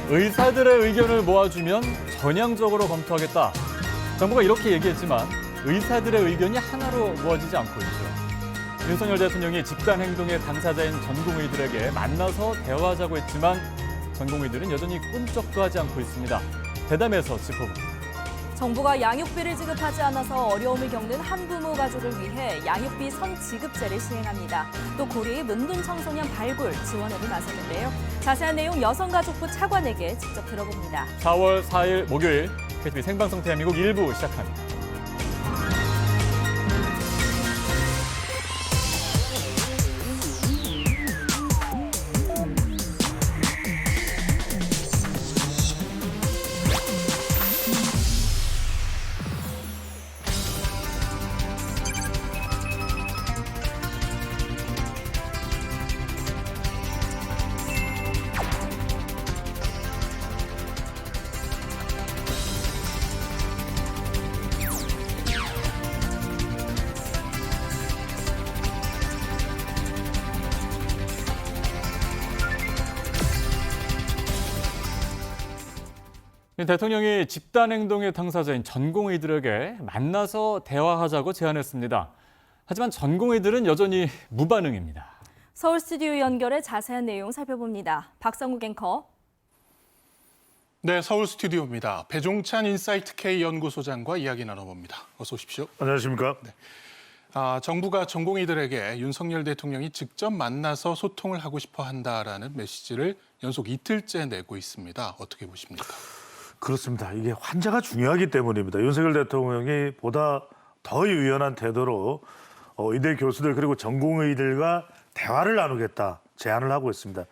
의사들의 의견을 모아주면 전향적으로 검토하겠다. 정부가 이렇게 얘기했지만 의사들의 의견이 하나로 모아지지 않고 있죠. 윤석열 대통령이 집단 행동의 당사자인 전공의들에게 만나서 대화하자고 했지만 전공의들은 여전히 꿈쩍도 하지 않고 있습니다. 대담에서 짚어봅니다. 정부가 양육비를 지급하지 않아서 어려움을 겪는 한부모 가족을 위해 양육비 선지급제를 시행합니다. 또 고리 문둥 청소년 발굴 지원에도 나섰는데요. 자세한 내용 여성가족부 차관에게 직접 들어봅니다. 4월 4일 목요일 KTV 생방송 대한민국 1부 시작합니다. 대통령이 집단 행동의 당사자인 전공의들에게 만나서 대화하자고 제안했습니다. 하지만 전공의들은 여전히 무반응입니다. 서울 스튜디오 연결해 자세한 내용 살펴봅니다. 박성욱 앵커. 네, 서울 스튜디오입니다. 배종찬 인사이트 K 연구소장과 이야기 나눠봅니다. 어서 오십시오. 안녕하십니까? 네. 정부가 전공의들에게 윤석열 대통령이 직접 만나서 소통을 하고 싶어 한다라는 메시지를 연속 이틀째 내고 있습니다. 어떻게 보십니까? 그렇습니다. 이게 환자가 중요하기 때문입니다. 윤석열 대통령이 보다 더 유연한 태도로 의대 교수들 그리고 전공의들과 대화를 나누겠다 제안을 하고 있습니다.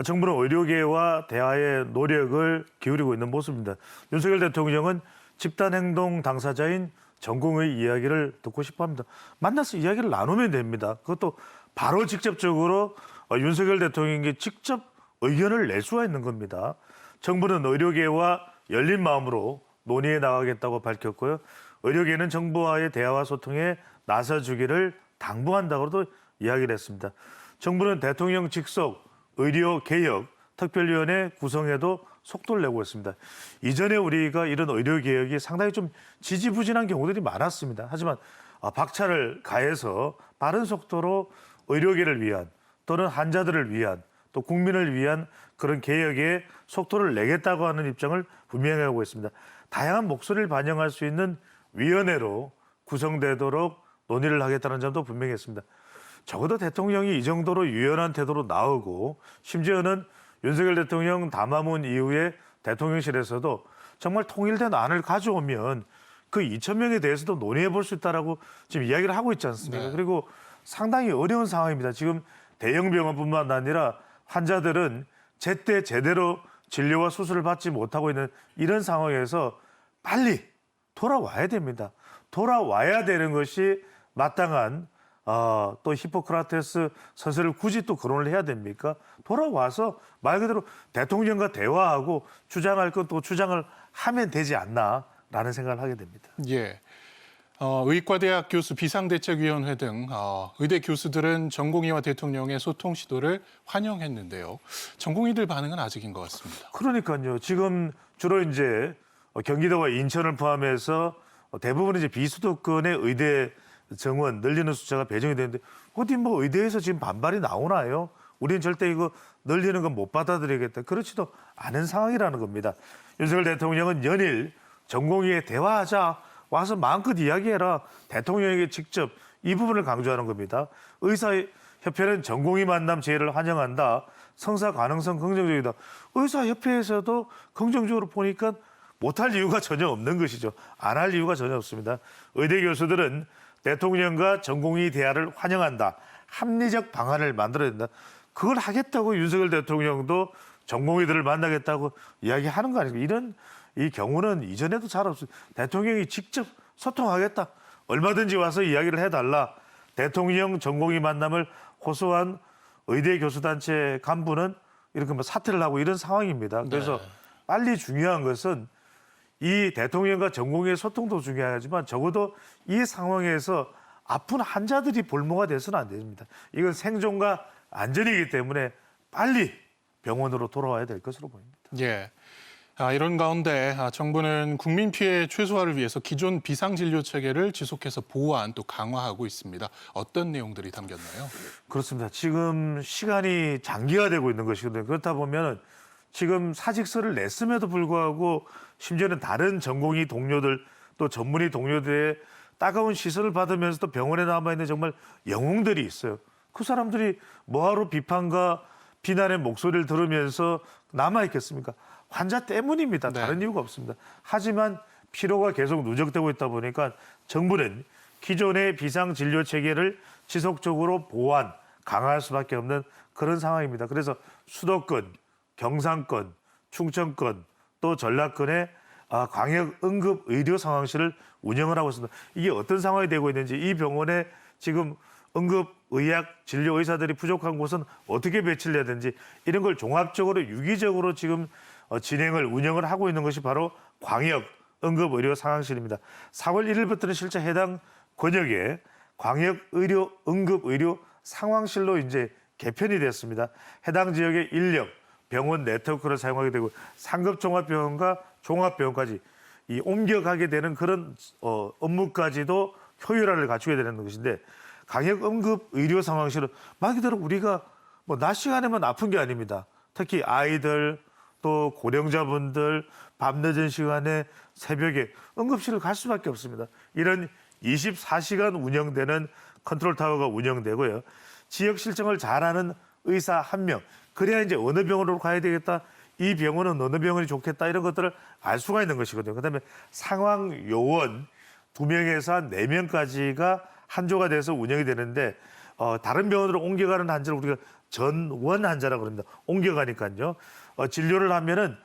정부는 의료계와 대화의 노력을 기울이고 있는 모습입니다. 윤석열 대통령은 집단행동 당사자인 전공의 이야기를 듣고 싶어합니다. 만나서 이야기를 나누면 됩니다. 그것도 바로 직접적으로 윤석열 대통령에게 직접 의견을 낼 수가 있는 겁니다. 정부는 의료계와 열린 마음으로 논의해 나가겠다고 밝혔고요. 의료계는 정부와의 대화와 소통에 나서주기를 당부한다고도 이야기를 했습니다. 정부는 대통령 직속 의료개혁 특별위원회 구성에도 속도를 내고 있습니다. 이전에 우리가 이런 의료개혁이 상당히 좀 지지부진한 경우들이 많았습니다. 하지만 박차를 가해서 빠른 속도로 의료계를 위한 또는 환자들을 위한 또 국민을 위한 그런 개혁에 속도를 내겠다고 하는 입장을 분명히 하고 있습니다. 다양한 목소리를 반영할 수 있는 위원회로 구성되도록 논의를 하겠다는 점도 분명히 했습니다. 적어도 대통령이 이 정도로 유연한 태도로 나오고 심지어는 윤석열 대통령 담화문 이후에 대통령실에서도 정말 통일된 안을 가져오면 그 2,000명에 대해서도 논의해 볼 수 있다라고 지금 이야기를 하고 있지 않습니까? 네. 그리고 상당히 어려운 상황입니다. 지금 대형 병원뿐만 아니라 환자들은 제때 제대로 진료와 수술을 받지 못하고 있는 이런 상황에서 빨리 돌아와야 됩니다. 돌아와야 되는 것이 마땅한 또 히포크라테스 선서를 굳이 또 거론을 해야 됩니까? 돌아와서 말 그대로 대통령과 대화하고 주장할 것 또 주장을 하면 되지 않나라는 생각을 하게 됩니다. 예. 의과대학 교수 비상대책위원회 등 의대 교수들은 전공의와 대통령의 소통 시도를 환영했는데요. 전공의들 반응은 아직인 것 같습니다. 그러니까요. 지금 주로 이제 경기도와 인천을 포함해서 대부분 이제 비수도권의 의대 정원 늘리는 숫자가 배정이 되는데 어디 뭐 의대에서 지금 반발이 나오나요? 우리는 절대 이거 늘리는 건 못 받아들이겠다. 그렇지도 않은 상황이라는 겁니다. 윤석열 대통령은 연일 전공의에 대화하자. 와서 마음껏 이야기해라. 대통령에게 직접 이 부분을 강조하는 겁니다. 의사협회는 전공의 만남 제의를 환영한다. 성사 가능성 긍정적이다. 의사협회에서도 긍정적으로 보니까 못할 이유가 전혀 없는 것이죠. 안 할 이유가 전혀 없습니다. 의대 교수들은 대통령과 전공의 대화를 환영한다. 합리적 방안을 만들어야 된다. 그걸 하겠다고 윤석열 대통령도 전공의들을 만나겠다고 이야기하는 거 아닙니까? 이런 이 경우는 이전에도 잘 없습니다. 대통령이 직접 소통하겠다. 얼마든지 와서 이야기를 해달라. 대통령 전공의 만남을 호소한 의대 교수단체 간부는 이렇게 뭐 사퇴를 하고 이런 상황입니다. 그래서 빨리 중요한 것은 이 대통령과 전공의 소통도 중요하지만 적어도 이 상황에서 아픈 환자들이 볼모가 돼서는 안 됩니다. 이건 생존과 안전이기 때문에 빨리 병원으로 돌아와야 될 것으로 보입니다. 예. 이런 가운데 정부는 국민 피해 최소화를 위해서 기존 비상진료 체계를 지속해서 보완 또 강화하고 있습니다. 어떤 내용들이 담겼나요? 그렇습니다. 지금 시간이 장기화되고 있는 것이거든요. 그렇다 보면 지금 사직서를 냈음에도 불구하고 심지어는 다른 전공의 동료들 또 전문의 동료들의 따가운 시선을 받으면서도 병원에 남아있는 정말 영웅들이 있어요. 그 사람들이 뭐하러 비판과 비난의 목소리를 들으면서 남아있겠습니까? 환자 때문입니다. 네. 다른 이유가 없습니다. 하지만 피로가 계속 누적되고 있다 보니까 정부는 기존의 비상진료 체계를 지속적으로 보완, 강화할 수밖에 없는 그런 상황입니다. 그래서 수도권, 경상권, 충청권, 또 전라권에 광역 응급 의료 상황실을 운영을 하고 있습니다. 이게 어떤 상황이 되고 있는지 이 병원에 지금 응급의학 진료 의사들이 부족한 곳은 어떻게 배치를 해야 되는지 이런 걸 종합적으로 유기적으로 지금 운영을 하고 있는 것이 바로 광역 응급의료 상황실입니다. 4월 1일부터는 실제 해당 권역에 광역 의료 응급의료 상황실로 이제 개편이 됐습니다. 해당 지역의 인력, 병원 네트워크를 사용하게 되고 상급 종합병원과 종합병원까지 이 옮겨가게 되는 그런 업무까지도 효율화를 갖추게 되는 것인데 광역 응급 의료 상황실은 말 그대로 우리가 뭐 낮 시간에만 아픈 게 아닙니다. 특히 아이들 또 고령자분들 밤늦은 시간에 새벽에 응급실을 갈 수밖에 없습니다. 이런 24시간 운영되는 컨트롤타워가 운영되고요. 지역 실정을 잘하는 의사 1명, 그래야 이제 어느 병원으로 가야 되겠다, 이 병원은 어느 병원이 좋겠다 이런 것들을 알 수가 있는 것이거든요. 그다음에 상황 요원 2명에서 4명까지가 한조가 돼서 운영이 되는데 다른 병원으로 옮겨가는 환자를 우리가 전원 환자라고 합니다. 옮겨가니까요. 진료를 하면은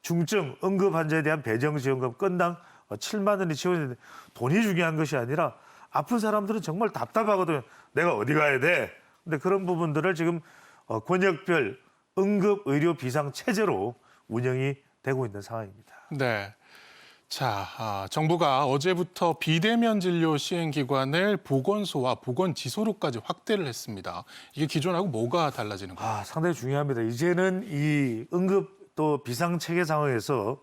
중증 응급 환자에 대한 배정 지원금 건당 7만 원이 지원되는데 돈이 중요한 것이 아니라 아픈 사람들은 정말 답답하거든요. 내가 어디 가야 돼? 근데 그런 부분들을 지금 권역별 응급 의료 비상 체제로 운영이 되고 있는 상황입니다. 네. 자, 정부가 어제부터 비대면 진료 시행 기관을 보건소와 보건지소로까지 확대를 했습니다. 이게 기존하고 뭐가 달라지는 거예요? 상당히 중요합니다. 이제는 이 응급 또 비상 체계 상황에서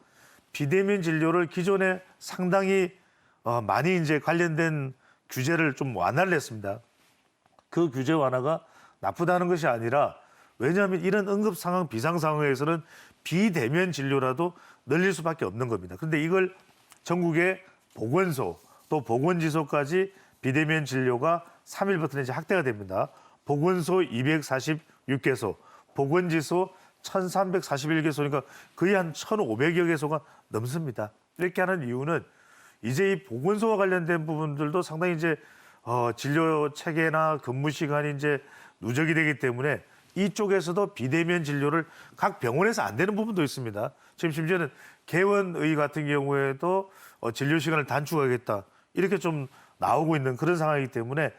비대면 진료를 기존에 상당히 많이 이제 관련된 규제를 좀 완화를 했습니다. 그 규제 완화가 나쁘다는 것이 아니라 왜냐하면 이런 응급 상황, 비상 상황에서는 비대면 진료라도 늘릴 수밖에 없는 겁니다. 그런데 이걸 전국의 보건소 또 보건지소까지 비대면 진료가 3일부터는 이제 확대가 됩니다. 보건소 246개소, 보건지소 1341개소니까 거의 한 1500여 개소가 넘습니다. 이렇게 하는 이유는 이제 이 보건소와 관련된 부분들도 상당히 이제 진료 체계나 근무 시간이 이제 누적이 되기 때문에 이쪽에서도 비대면 진료를 각 병원에서 안 되는 부분도 있습니다. 지금 심지어는 개원의 같은 경우에도 진료 시간을 단축하겠다 이렇게 좀 나오고 있는 그런 상황이기 때문에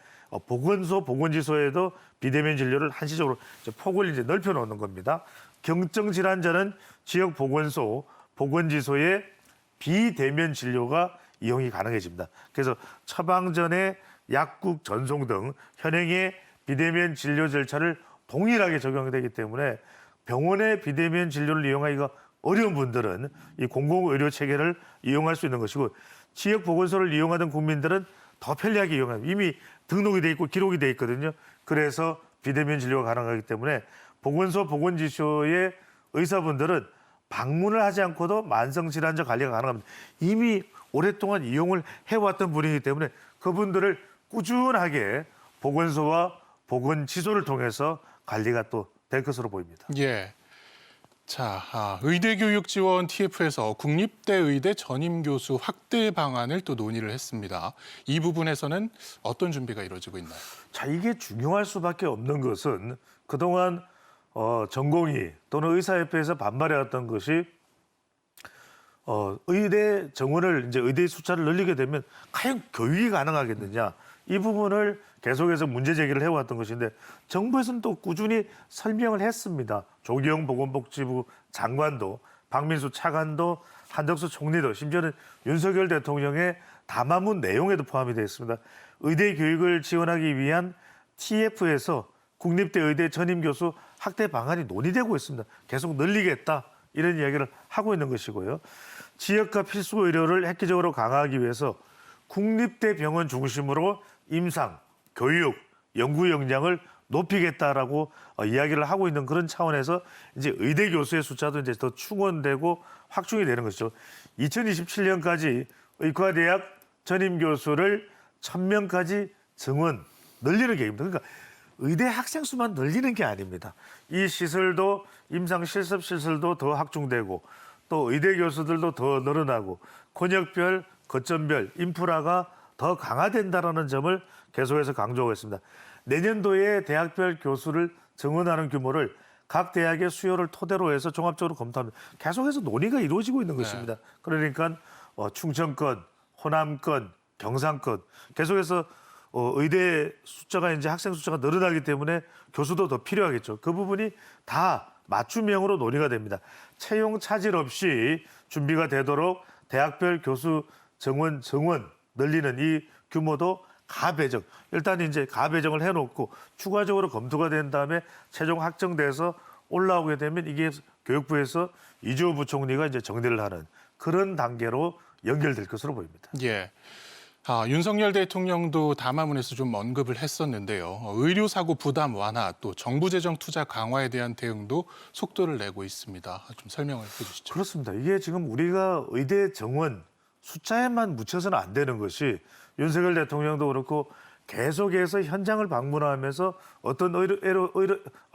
보건소, 보건지소에도 비대면 진료를 한시적으로 이제 폭을 이제 넓혀 놓는 겁니다. 경증 질환자는 지역 보건소, 보건지소에 비대면 진료가 이용이 가능해집니다. 그래서 처방 전에 약국 전송 등 현행의 비대면 진료 절차를 동일하게 적용되기 때문에 병원의 비대면 진료를 이용하기가 어려운 분들은 이 공공의료 체계를 이용할 수 있는 것이고 지역 보건소를 이용하던 국민들은 더 편리하게 이용합니다. 이미 등록이 돼 있고 기록이 돼 있거든요. 그래서 비대면 진료가 가능하기 때문에 보건소, 보건지소의 의사분들은 방문을 하지 않고도 만성질환자 관리가 가능합니다. 이미 오랫동안 이용을 해왔던 분이기 때문에 그분들을 꾸준하게 보건소와 보건지소를 통해서 관리가 또 될 것으로 보입니다. 예. 자, 의대교육 지원 TF에서 국립대 의대 전임 교수 확대 방안을 또 논의를 했습니다. 이 부분에서는 어떤 준비가 이루어지고 있나요? 자, 이게 중요할 수밖에 없는 것은 그동안 전공의 또는 의사협회에서 반발해왔던 것이 의대 정원을 이제 의대 숫자를 늘리게 되면 과연 교육이 가능하겠느냐 이 부분을 계속해서 문제 제기를 해왔던 것인데 정부에서는 또 꾸준히 설명을 했습니다. 조기영 보건복지부 장관도 박민수 차관도 한덕수 총리도 심지어는 윤석열 대통령의 담화문 내용에도 포함이 되어 있습니다. 의대 교육을 지원하기 위한 TF에서 국립대 의대 전임 교수 확대 방안이 논의되고 있습니다. 계속 늘리겠다 이런 이야기를 하고 있는 것이고요. 지역과 필수 의료를 획기적으로 강화하기 위해서 국립대 병원 중심으로 임상, 교육, 연구 역량을 높이겠다라고 이야기를 하고 있는 그런 차원에서 이제 의대 교수의 숫자도 이제 더 충원되고 확충이 되는 것이죠. 2027년까지 의과대학 전임 교수를 1,000명까지 증원 늘리는 계획입니다. 그러니까 의대 학생 수만 늘리는 게 아닙니다. 이 시설도 임상 실습 시설도 더 확충되고 또 의대 교수들도 더 늘어나고 권역별, 거점별 인프라가 더 강화된다라는 점을 계속해서 강조하고 있습니다. 내년도에 대학별 교수를 증원하는 규모를 각 대학의 수요를 토대로 해서 종합적으로 검토합니다. 계속해서 논의가 이루어지고 있는 것입니다. 그러니까 충청권, 호남권, 경상권 계속해서 의대 숫자가 이제 학생 숫자가 늘어나기 때문에 교수도 더 필요하겠죠. 그 부분이 다 맞춤형으로 논의가 됩니다. 채용 차질 없이 준비가 되도록 대학별 교수 정원 늘리는 이 규모도 가배정. 일단 이제 가배정을 해놓고 추가적으로 검토가 된 다음에 최종 확정돼서 올라오게 되면 이게 교육부에서 이주호 부총리가 이제 정리를 하는 그런 단계로 연결될 것으로 보입니다. 예. 윤석열 대통령도 담화문에서 좀 언급을 했었는데요. 의료사고 부담 완화 또 정부 재정 투자 강화에 대한 대응도 속도를 내고 있습니다. 좀 설명을 해주시죠. 그렇습니다. 이게 지금 우리가 의대 정원 숫자에만 묻혀서는 안 되는 것이 윤석열 대통령도 그렇고 계속해서 현장을 방문하면서 어떤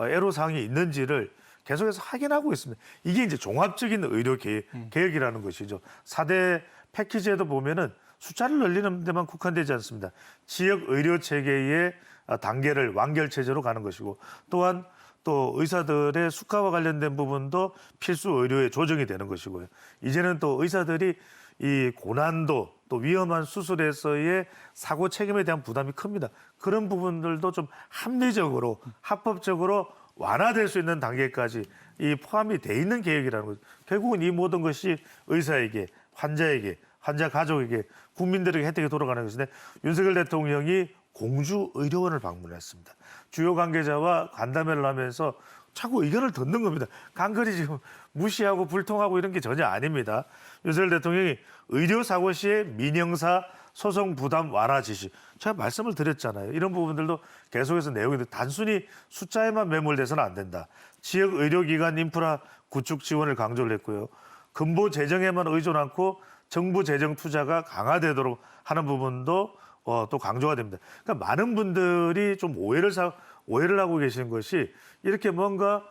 애로사항이 있는지를 계속해서 확인하고 있습니다. 이게 이제 종합적인 의료 개혁이라는 것이죠. 4대 패키지에도 보면은 숫자를 늘리는 데만 국한되지 않습니다. 지역 의료 체계의 단계를 완결 체제로 가는 것이고 또한 또 의사들의 수가와 관련된 부분도 필수 의료에 조정이 되는 것이고요. 이제는 또 의사들이 이 고난도 또 위험한 수술에서의 사고 책임에 대한 부담이 큽니다. 그런 부분들도 좀 합리적으로 합법적으로 완화될 수 있는 단계까지 이 포함이 돼 있는 계획이라는 거죠. 결국은 이 모든 것이 의사에게 환자에게 환자 가족에게 국민들에게 혜택이 돌아가는 것인데 윤석열 대통령이 공주의료원을 방문했습니다. 주요 관계자와 간담회를 하면서 자꾸 의견을 듣는 겁니다. 간거리 지금 무시하고 불통하고 이런 게 전혀 아닙니다. 윤석열 대통령이 의료사고 시에 민형사 소송 부담 완화 지시. 제가 말씀을 드렸잖아요. 이런 부분들도 계속해서 내용인데 단순히 숫자에만 매몰돼서는 안 된다. 지역 의료기관 인프라 구축 지원을 강조를 했고요. 근보 재정에만 의존 않고 정부 재정 투자가 강화되도록 하는 부분도 또 강조가 됩니다. 그러니까 많은 분들이 좀 오해를 하고 계시는 것이 이렇게 뭔가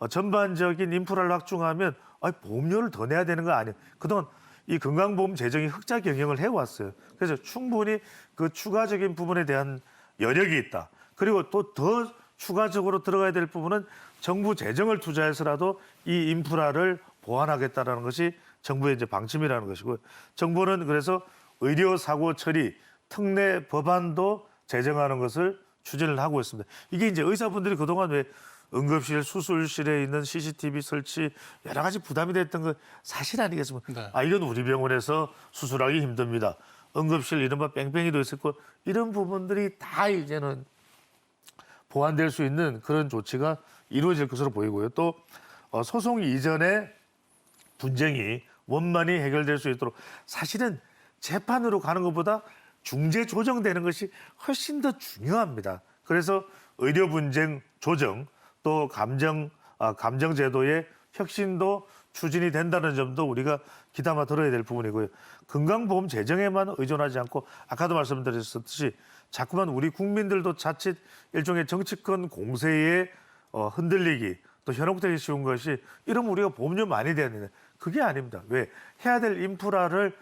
전반적인 인프라를 확충하면 보험료를 더 내야 되는 거 아니에요. 그동안 이 건강보험 재정이 흑자 경영을 해왔어요. 그래서 충분히 그 추가적인 부분에 대한 여력이 있다. 그리고 또 더 추가적으로 들어가야 될 부분은 정부 재정을 투자해서라도 이 인프라를 보완하겠다라는 것이 정부의 이제 방침이라는 것이고 정부는 그래서 의료 사고 처리 특례 법안도 제정하는 것을 추진을 하고 있습니다. 이게 이제 의사분들이 그동안 왜 응급실, 수술실에 있는 CCTV 설치 여러 가지 부담이 됐던 거 사실 아니겠습니까? 네. 이건 우리 병원에서 수술하기 힘듭니다. 응급실 이른바 뺑뺑이도 있었고 이런 부분들이 다 이제는 보완될 수 있는 그런 조치가 이루어질 것으로 보이고요. 또 소송 이전에 분쟁이 원만히 해결될 수 있도록 사실은 재판으로 가는 것보다 중재 조정되는 것이 훨씬 더 중요합니다. 그래서 의료 분쟁 조정 또 감정 제도의 혁신도 추진이 된다는 점도 우리가 귀담아 들어야 될 부분이고요. 건강보험 재정에만 의존하지 않고 아까도 말씀드렸듯이 자꾸만 우리 국민들도 자칫 일종의 정치권 공세에 흔들리기 또 현혹되기 쉬운 것이 이러면 우리가 보험료 많이 내야 되는데 그게 아닙니다. 왜? 해야 될 인프라를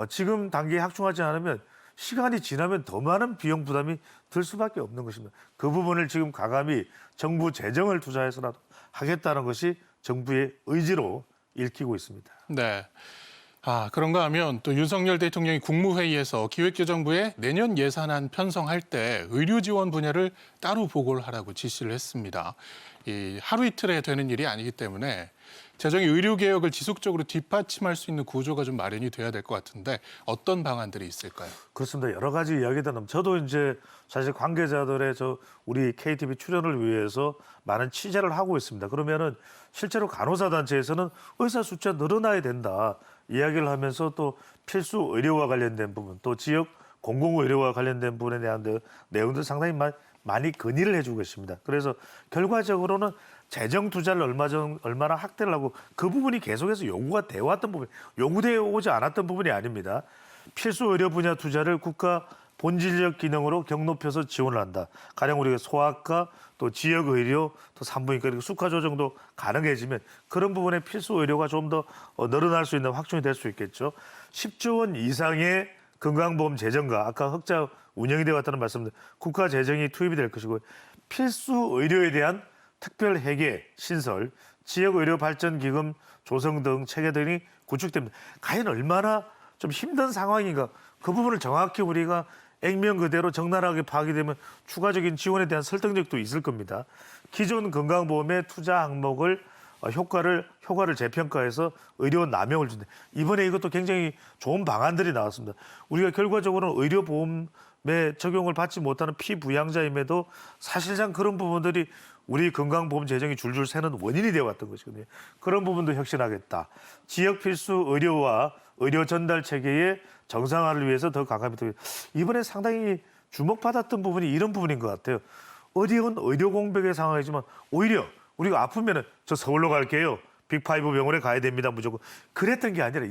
지금 단계에 확충하지 않으면 시간이 지나면 더 많은 비용 부담이 들 수밖에 없는 것입니다. 그 부분을 지금 과감히 정부 재정을 투자해서라도 하겠다는 것이 정부의 의지로 읽히고 있습니다. 네. 그런가 하면 또 윤석열 대통령이 국무회의에서 기획재정부에 내년 예산안 편성할 때 의료 지원 분야를 따로 보고를 하라고 지시를 했습니다. 이 하루 이틀에 되는 일이 아니기 때문에 재정의 의료 개혁을 지속적으로 뒷받침할 수 있는 구조가 좀 마련이 돼야 될 것 같은데 어떤 방안들이 있을까요? 그렇습니다. 여러 가지 이야기들은 저도 이제 사실 관계자들의 우리 KTV 출연을 위해서 많은 취재를 하고 있습니다. 그러면은 실제로 간호사 단체에서는 의사 숫자 늘어나야 된다 이야기를 하면서 또 필수 의료와 관련된 부분, 또 지역 공공의료와 관련된 부분에 대한 내용들 상당히 많이 건의를 해주고 계십니다. 그래서 결과적으로는 재정 투자를 얼마나 확대를 하고 그 부분이 계속해서 요구가 되어 왔던 부분, 요구되어 오지 않았던 부분이 아닙니다. 필수 의료 분야 투자를 국가 본질적 기능으로 격높여서 지원을 한다. 가령 우리가 소아과, 또 지역 의료, 또 산부인과 그리고 수가 조정도 가능해지면 그런 부분에 필수 의료가 좀 더 늘어날 수 있는 확충이 될 수 있겠죠. 10조 원 이상의 건강보험 재정과 아까 흑자 운영이 되어 왔다는 말씀들 국가 재정이 투입이 될 것이고 필수 의료에 대한 특별 회계 신설, 지역 의료 발전 기금 조성 등 체계 등이 구축됩니다. 과연 얼마나 좀 힘든 상황인가 그 부분을 정확히 우리가 액면 그대로 적나라하게 파악이 되면 추가적인 지원에 대한 설득력도 있을 겁니다. 기존 건강보험의 투자 항목을 효과를 재평가해서 의료 남용을 준다. 이번에 이것도 굉장히 좋은 방안들이 나왔습니다. 우리가 결과적으로는 의료보험에 적용을 받지 못하는 피부양자임에도 사실상 그런 부분들이 우리 건강보험 재정이 줄줄 새는 원인이 되어 왔던 것이거든요. 그런 부분도 혁신하겠다. 지역 필수 의료와 의료 전달 체계의 정상화를 위해서 더 강화합니다. 이번에 상당히 주목받았던 부분이 이런 부분인 것 같아요. 어려운 의료 공백의 상황이지만 오히려 우리가 아프면은 저 서울로 갈게요. 빅5 병원에 가야 됩니다. 무조건. 그랬던 게 아니라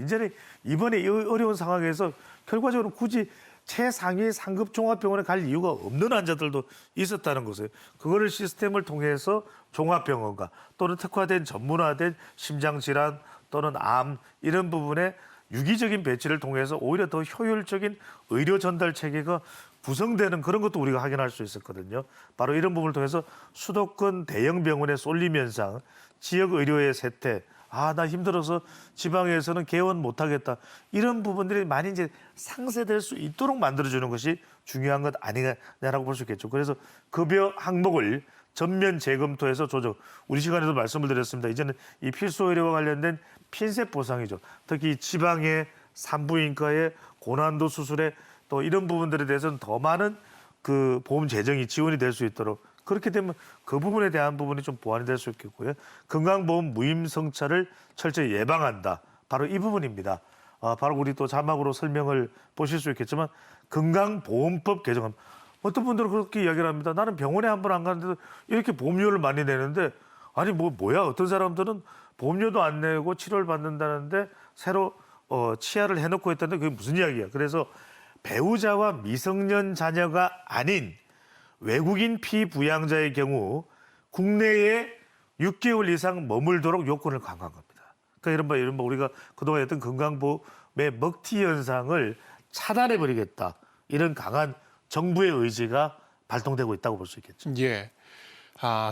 이번에 이 어려운 상황에서 결과적으로 굳이 최상위 상급 종합병원에 갈 이유가 없는 환자들도 있었다는 것이에요. 그거를 시스템을 통해서 종합병원과 또는 특화된 전문화된 심장질환 또는 암 이런 부분에 유기적인 배치를 통해서 오히려 더 효율적인 의료 전달 체계가 구성되는 그런 것도 우리가 확인할 수 있었거든요. 바로 이런 부분을 통해서 수도권 대형 병원의 쏠림 현상, 지역 의료의 쇠퇴, 나 힘들어서 지방에서는 개원 못하겠다. 이런 부분들이 많이 이제 상쇄될 수 있도록 만들어주는 것이 중요한 것 아니냐라고 볼 수 있겠죠. 그래서 급여 항목을 전면 재검토해서 조정. 우리 시간에도 말씀을 드렸습니다. 이제는 이 필수 의료와 관련된 핀셋 보상이죠. 특히 지방의 산부인과의 고난도 수술에 또 이런 부분들에 대해서는 더 많은 그 보험 재정이 지원이 될 수 있도록 그렇게 되면 그 부분에 대한 부분이 좀 보완이 될 수 있겠고요. 건강보험 무임승차를 철저히 예방한다. 바로 이 부분입니다. 바로 우리 또 자막으로 설명을 보실 수 있겠지만 건강보험법 개정안. 어떤 분들은 그렇게 이야기를 합니다. 나는 병원에 한 번 안 가는데도 이렇게 보험료를 많이 내는데 아니 뭐야 어떤 사람들은 보험료도 안 내고 치료를 받는다는데 새로 치아를 해놓고 있다는데 그게 무슨 이야기야. 그래서 배우자와 미성년 자녀가 아닌 외국인 피부양자의 경우 국내에 6개월 이상 머물도록 요건을 강화한 겁니다. 그러니까 이른바 우리가 그동안 했던 건강보험의 먹튀 현상을 차단해버리겠다. 이런 강한 정부의 의지가 발동되고 있다고 볼 수 있겠죠. 예.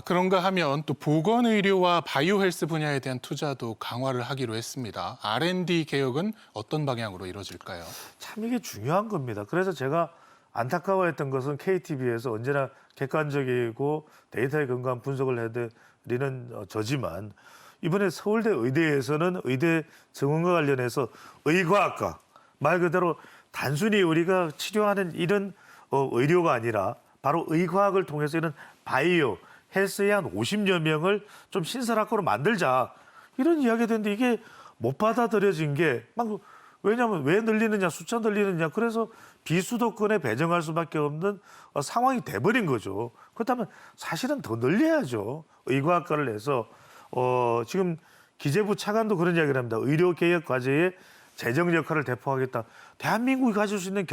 그런가 하면 또 보건의료와 바이오 헬스 분야에 대한 투자도 강화를 하기로 했습니다. R&D 개혁은 어떤 방향으로 이루어질까요? 참 이게 중요한 겁니다. 그래서 제가 안타까워했던 것은 KTV에서 언제나 객관적이고 데이터의 근거한 분석을 해드리는 저지만 이번에 서울대 의대에서는 의대 정원과 관련해서 의과학과 말 그대로 단순히 우리가 치료하는 이런 의료가 아니라 바로 의과학을 통해서 이런 바이오, 헬스에 한 50여 명을 좀 신설학과로 만들자. 이런 이야기가 되는데 이게 못 받아들여진 게 왜냐하면 왜 늘리느냐, 숫자 늘리느냐. 그래서 비수도권에 배정할 수밖에 없는 상황이 돼버린 거죠. 그렇다면 사실은 더 늘려야죠. 의과학과를 해서 지금 기재부 차관도 그런 이야기를 합니다. 의료개혁 과제에 재정 역할을 대포하겠다. 대한민국이 가질 수 있는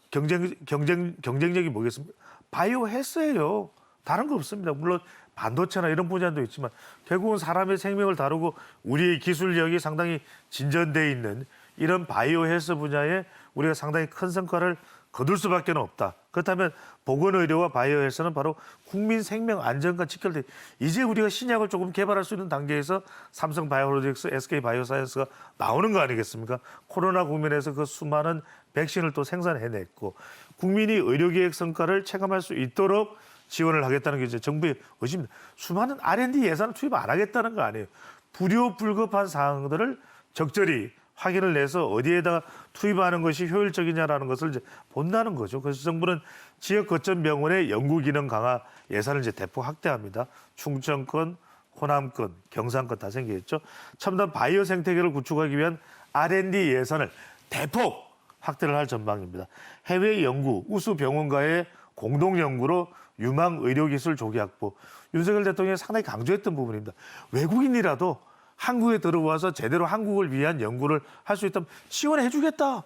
경쟁력이 뭐겠습니까? 바이오 헬스예요. 다른 거 없습니다. 물론 반도체나 이런 분야도 있지만 결국은 사람의 생명을 다루고 우리의 기술력이 상당히 진전돼 있는 이런 바이오 헬스 분야에 우리가 상당히 큰 성과를 거둘 수밖에 없다. 그렇다면 보건의료와 바이오 헬스는 바로 국민 생명 안전과 직결돼 이제 우리가 신약을 조금 개발할 수 있는 단계에서 삼성 바이오로직스, SK 바이오사이언스가 나오는 거 아니겠습니까? 코로나 국면에서 그 수많은 백신을 또 생산해냈고 국민이 의료계획 성과를 체감할 수 있도록 지원을 하겠다는 게 이제 정부의 의지입니다. 수많은 R&D 예산을 투입 안 하겠다는 거 아니에요. 불효불급한 사항들을 적절히 확인을 내서 어디에다가 투입하는 것이 효율적이냐라는 것을 이제 본다는 거죠. 그래서 정부는 지역 거점 병원의 연구 기능 강화 예산을 이제 대폭 확대합니다. 충청권, 호남권, 경상권 다 생기겠죠. 첨단 바이오 생태계를 구축하기 위한 R&D 예산을 대폭 확대를 할 전망입니다. 해외 연구, 우수 병원과의 공동 연구로 유망 의료기술 조기 확보. 윤석열 대통령이 상당히 강조했던 부분입니다. 외국인이라도 한국에 들어와서 제대로 한국을 위한 연구를 할 수 있다면 지원해 주겠다.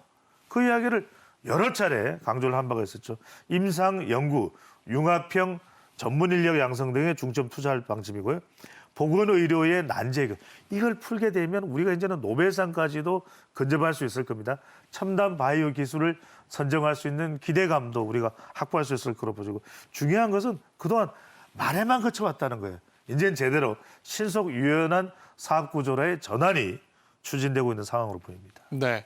그 이야기를 여러 차례 강조를 한 바가 있었죠. 임상 연구, 융합형 전문 인력 양성 등에 중점 투자할 방침이고요. 보건의료의 난제 해결. 이걸 풀게 되면 우리가 이제는 노벨상까지도 근접할 수 있을 겁니다. 첨단 바이오 기술을 선정할 수 있는 기대감도 우리가 확보할 수 있을 거로 보시고 중요한 것은 그동안 말에만 거쳐왔다는 거예요. 이제는 제대로 신속 유연한 사업 구조로의 전환이 추진되고 있는 상황으로 보입니다. 네.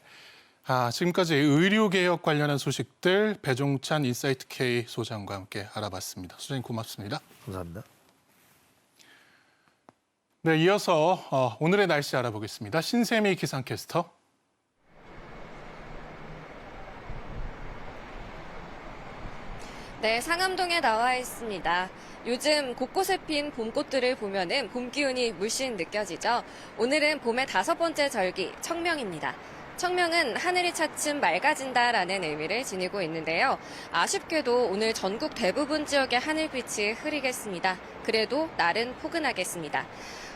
지금까지 의료개혁 관련한 소식들 배종찬 인사이트 K 소장과 함께 알아봤습니다. 소장님 고맙습니다. 감사합니다. 네, 이어서 오늘의 날씨 알아보겠습니다. 신세미 기상캐스터. 네, 상암동에 나와 있습니다. 요즘 곳곳에 핀 봄꽃들을 보면은 봄 기운이 물씬 느껴지죠. 오늘은 봄의 5번째 절기, 청명입니다. 청명은 하늘이 차츰 맑아진다라는 의미를 지니고 있는데요. 아쉽게도 오늘 전국 대부분 지역의 하늘빛이 흐리겠습니다. 그래도 날은 포근하겠습니다.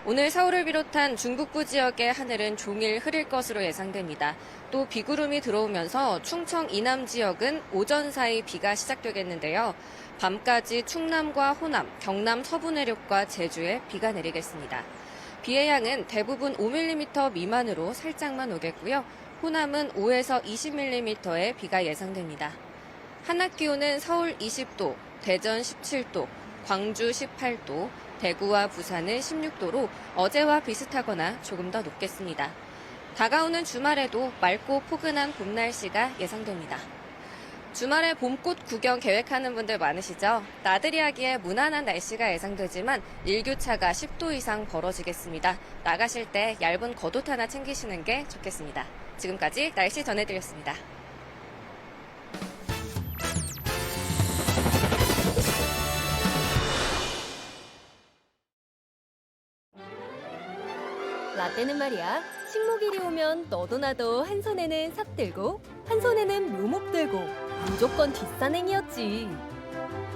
오늘 서울을 비롯한 중북부 지역의 하늘은 종일 흐릴 것으로 예상됩니다. 또 비구름이 들어오면서 충청 이남 지역은 오전 사이 비가 시작되겠는데요. 밤까지 충남과 호남, 경남 서부 내륙과 제주에 비가 내리겠습니다. 비의 양은 대부분 5mm 미만으로 살짝만 오겠고요. 호남은 5에서 20mm의 비가 예상됩니다. 한낮 기온은 서울 20도, 대전 17도, 광주 18도, 대구와 부산은 16도로 어제와 비슷하거나 조금 더 높겠습니다. 다가오는 주말에도 맑고 포근한 봄 날씨가 예상됩니다. 주말에 봄꽃 구경 계획하는 분들 많으시죠? 나들이 하기에 무난한 날씨가 예상되지만 일교차가 10도 이상 벌어지겠습니다. 나가실 때 얇은 겉옷 하나 챙기시는 게 좋겠습니다. 지금까지 날씨 전해드렸습니다. 라떼는 말이야, 식목일이 오면 너도 나도 한 손에는 삽 들고 한 손에는 묘목 들고 무조건 뒷산행이었지.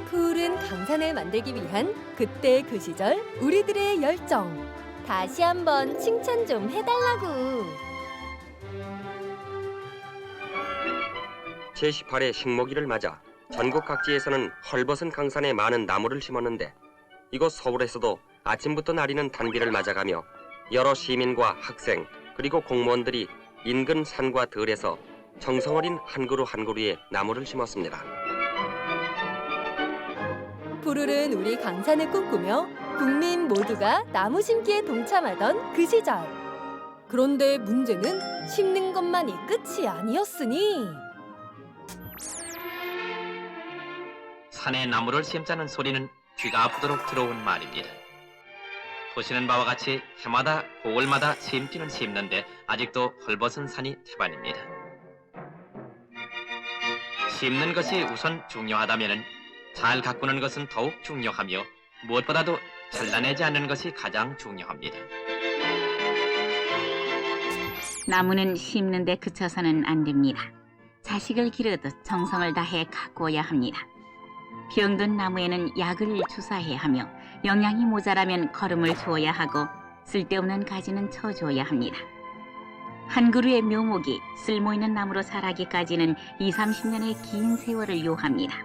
푸른 강산을 만들기 위한 그때 그 시절 우리들의 열정. 다시 한번 칭찬 좀 해달라고. 제18회 식목일을 맞아 전국 각지에서는 헐벗은 강산에 많은 나무를 심었는데 이곳 서울에서도 아침부터 내리는 단비를 맞아가며 여러 시민과 학생 그리고 공무원들이 인근 산과 들에서 정성 어린 한 그루 한 그루에 나무를 심었습니다. 푸르른 우리 강산을 꿈꾸며 국민 모두가 나무 심기에 동참하던 그 시절. 그런데 문제는 심는 것만이 끝이 아니었으니. 산에 나무를 심자는 소리는 귀가 아프도록 들어온 말입니다. 보시는 바와 같이 해마다 5월마다 심기는 심는데 아직도 헐벗은 산이 태반입니다. 심는 것이 우선 중요하다면 잘 가꾸는 것은 더욱 중요하며 무엇보다도 잘라내지 않는 것이 가장 중요합니다. 나무는 심는 데 그쳐서는 안 됩니다. 자식을 기르듯 정성을 다해 가꾸어야 합니다. 병든 나무에는 약을 주사해야 하며 영양이 모자라면 거름을 주어야 하고 쓸데없는 가지는 쳐줘야 합니다. 한 그루의 묘목이 쓸모있는 나무로 자라기까지는 20-30년의 긴 세월을 요합니다.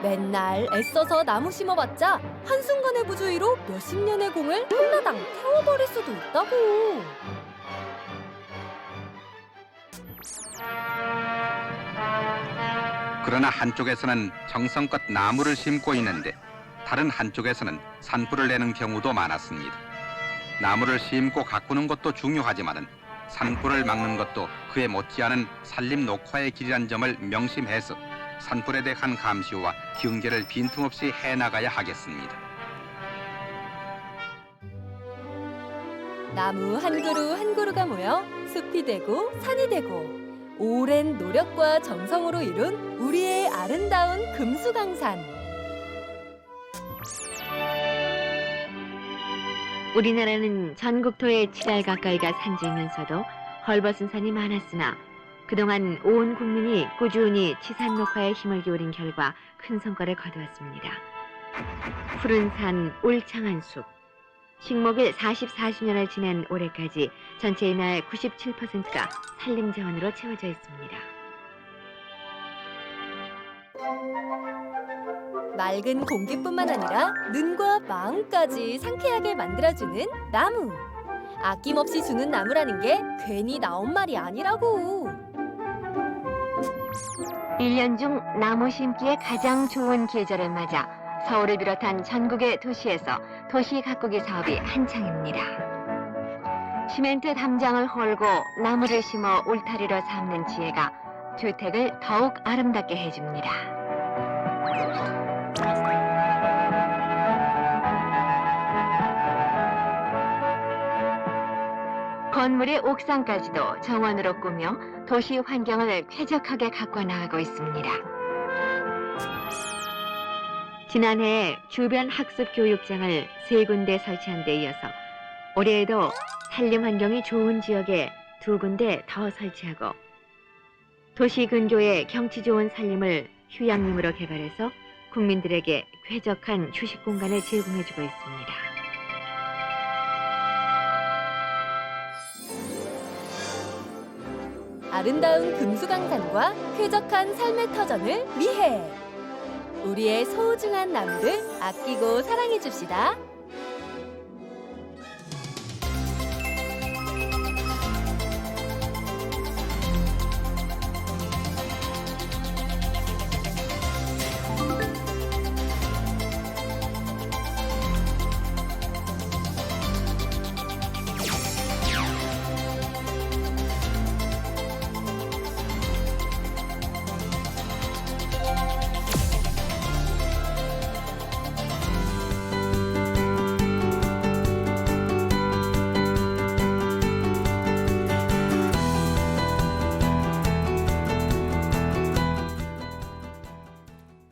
맨날 애써서 나무 심어봤자 한순간의 부주의로 몇십 년의 공을 한나당 태워버릴 수도 있다고. 그러나 한쪽에서는 정성껏 나무를 심고 있는데 다른 한쪽에서는 산불을 내는 경우도 많았습니다. 나무를 심고 가꾸는 것도 중요하지만은 산불을 막는 것도 그에 못지않은 산림 녹화의 길이란 점을 명심해서 산불에 대한 감시와 경계를 빈틈없이 해나가야 하겠습니다. 나무 한 그루 한 그루가 모여 숲이 되고 산이 되고 오랜 노력과 정성으로 이룬 우리의 아름다운 금수강산. 우리나라는 전국토의 7할 가까이가 산지이면서도 헐벗은 산이 많았으나 그동안 온 국민이 꾸준히 치산 녹화에 힘을 기울인 결과 큰 성과를 거두었습니다. 푸른 산, 울창한 숲. 식목일 40년을 지낸 올해까지 전체 임야의 97%가 산림자원으로 채워져 있습니다. 맑은 공기뿐만 아니라 눈과 마음까지 상쾌하게 만들어주는 나무. 아낌없이 주는 나무라는 게 괜히 나온 말이 아니라고. 1년 중 나무 심기에 가장 좋은 계절을 맞아 서울을 비롯한 전국의 도시에서 도시 가꾸기 사업이 한창입니다. 시멘트 담장을 헐고 나무를 심어 울타리로 삼는 지혜가 주택을 더욱 아름답게 해줍니다. 건물의 옥상까지도 정원으로 꾸며 도시 환경을 쾌적하게 가꿔 나가고 있습니다. 지난해 주변 학습 교육장을 3군데 설치한 데 이어서 올해에도 산림 환경이 좋은 지역에 2군데 더 설치하고 도시 근교의 경치 좋은 산림을 휴양림으로 개발해서 국민들에게 쾌적한 휴식 공간을 제공해주고 있습니다. 아름다운 금수강산과 쾌적한 삶의 터전을 위해 우리의 소중한 나무를 아끼고 사랑해 줍시다.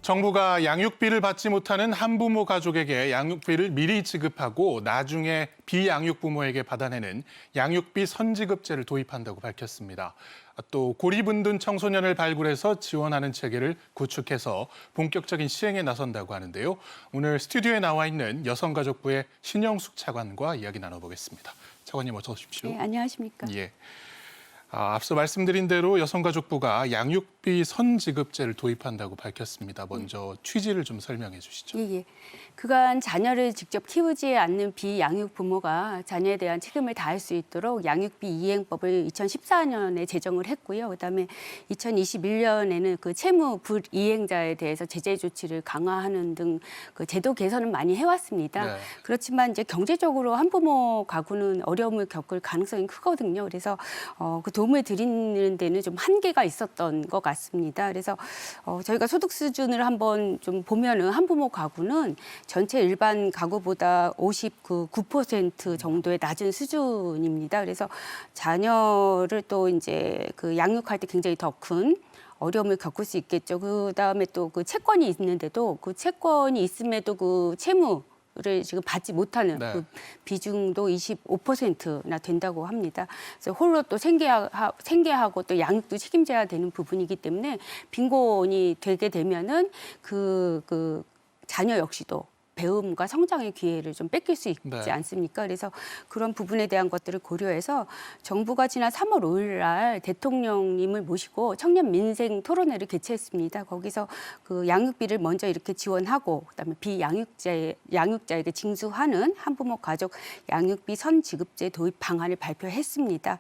정부가 양육비를 받지 못하는 한부모 가족에게 양육비를 미리 지급하고 나중에 비양육 부모에게 받아내는 양육비 선지급제를 도입한다고 밝혔습니다. 또 고립운둔 청소년을 발굴해서 지원하는 체계를 구축해서 본격적인 시행에 나선다고 하는데요. 오늘 스튜디오에 나와 있는 여성가족부의 신영숙 차관과 이야기 나눠보겠습니다. 차관님 어서 오십시오. 네, 안녕하십니까. 예. 앞서 말씀드린 대로 여성가족부가 양육비 선지급제를 도입한다고 밝혔습니다. 먼저 취지를 좀 설명해 주시죠. 예. 그간 자녀를 직접 키우지 않는 비양육 부모가 자녀에 대한 책임을 다할 수 있도록 양육비 이행법을 2014년에 제정을 했고요. 그다음에 2021년에는 그 채무 불이행자에 대해서 제재 조치를 강화하는 등 그 제도 개선은 많이 해왔습니다. 네. 그렇지만 이제 경제적으로 한부모 가구는 어려움을 겪을 가능성이 크거든요. 그래서 그 도움을 드리는 데는 좀 한계가 있었던 것 같습니다. 그래서 저희가 소득 수준을 한번 좀 보면은 한부모 가구는 전체 일반 가구보다 59% 정도의 낮은 수준입니다. 그래서 자녀를 또 이제 그 양육할 때 굉장히 더 큰 어려움을 겪을 수 있겠죠. 그 다음에 또 그 채권이 있는데도 그 채권이 있음에도 그 채무를 지금 받지 못하는 네. 그 비중도 25%나 된다고 합니다. 그래서 홀로 또 생계하고 또 양육도 책임져야 되는 부분이기 때문에 빈곤이 되게 되면은 그 자녀 역시도 배움과 성장의 기회를 좀 뺏길 수 있지 네. 않습니까? 그래서 그런 부분에 대한 것들을 고려해서 정부가 지난 3월 5일 날 대통령님을 모시고 청년 민생 토론회를 개최했습니다. 거기서 그 양육비를 먼저 이렇게 지원하고 그다음에 양육자에게 징수하는 한부모 가족 양육비 선지급제 도입 방안을 발표했습니다.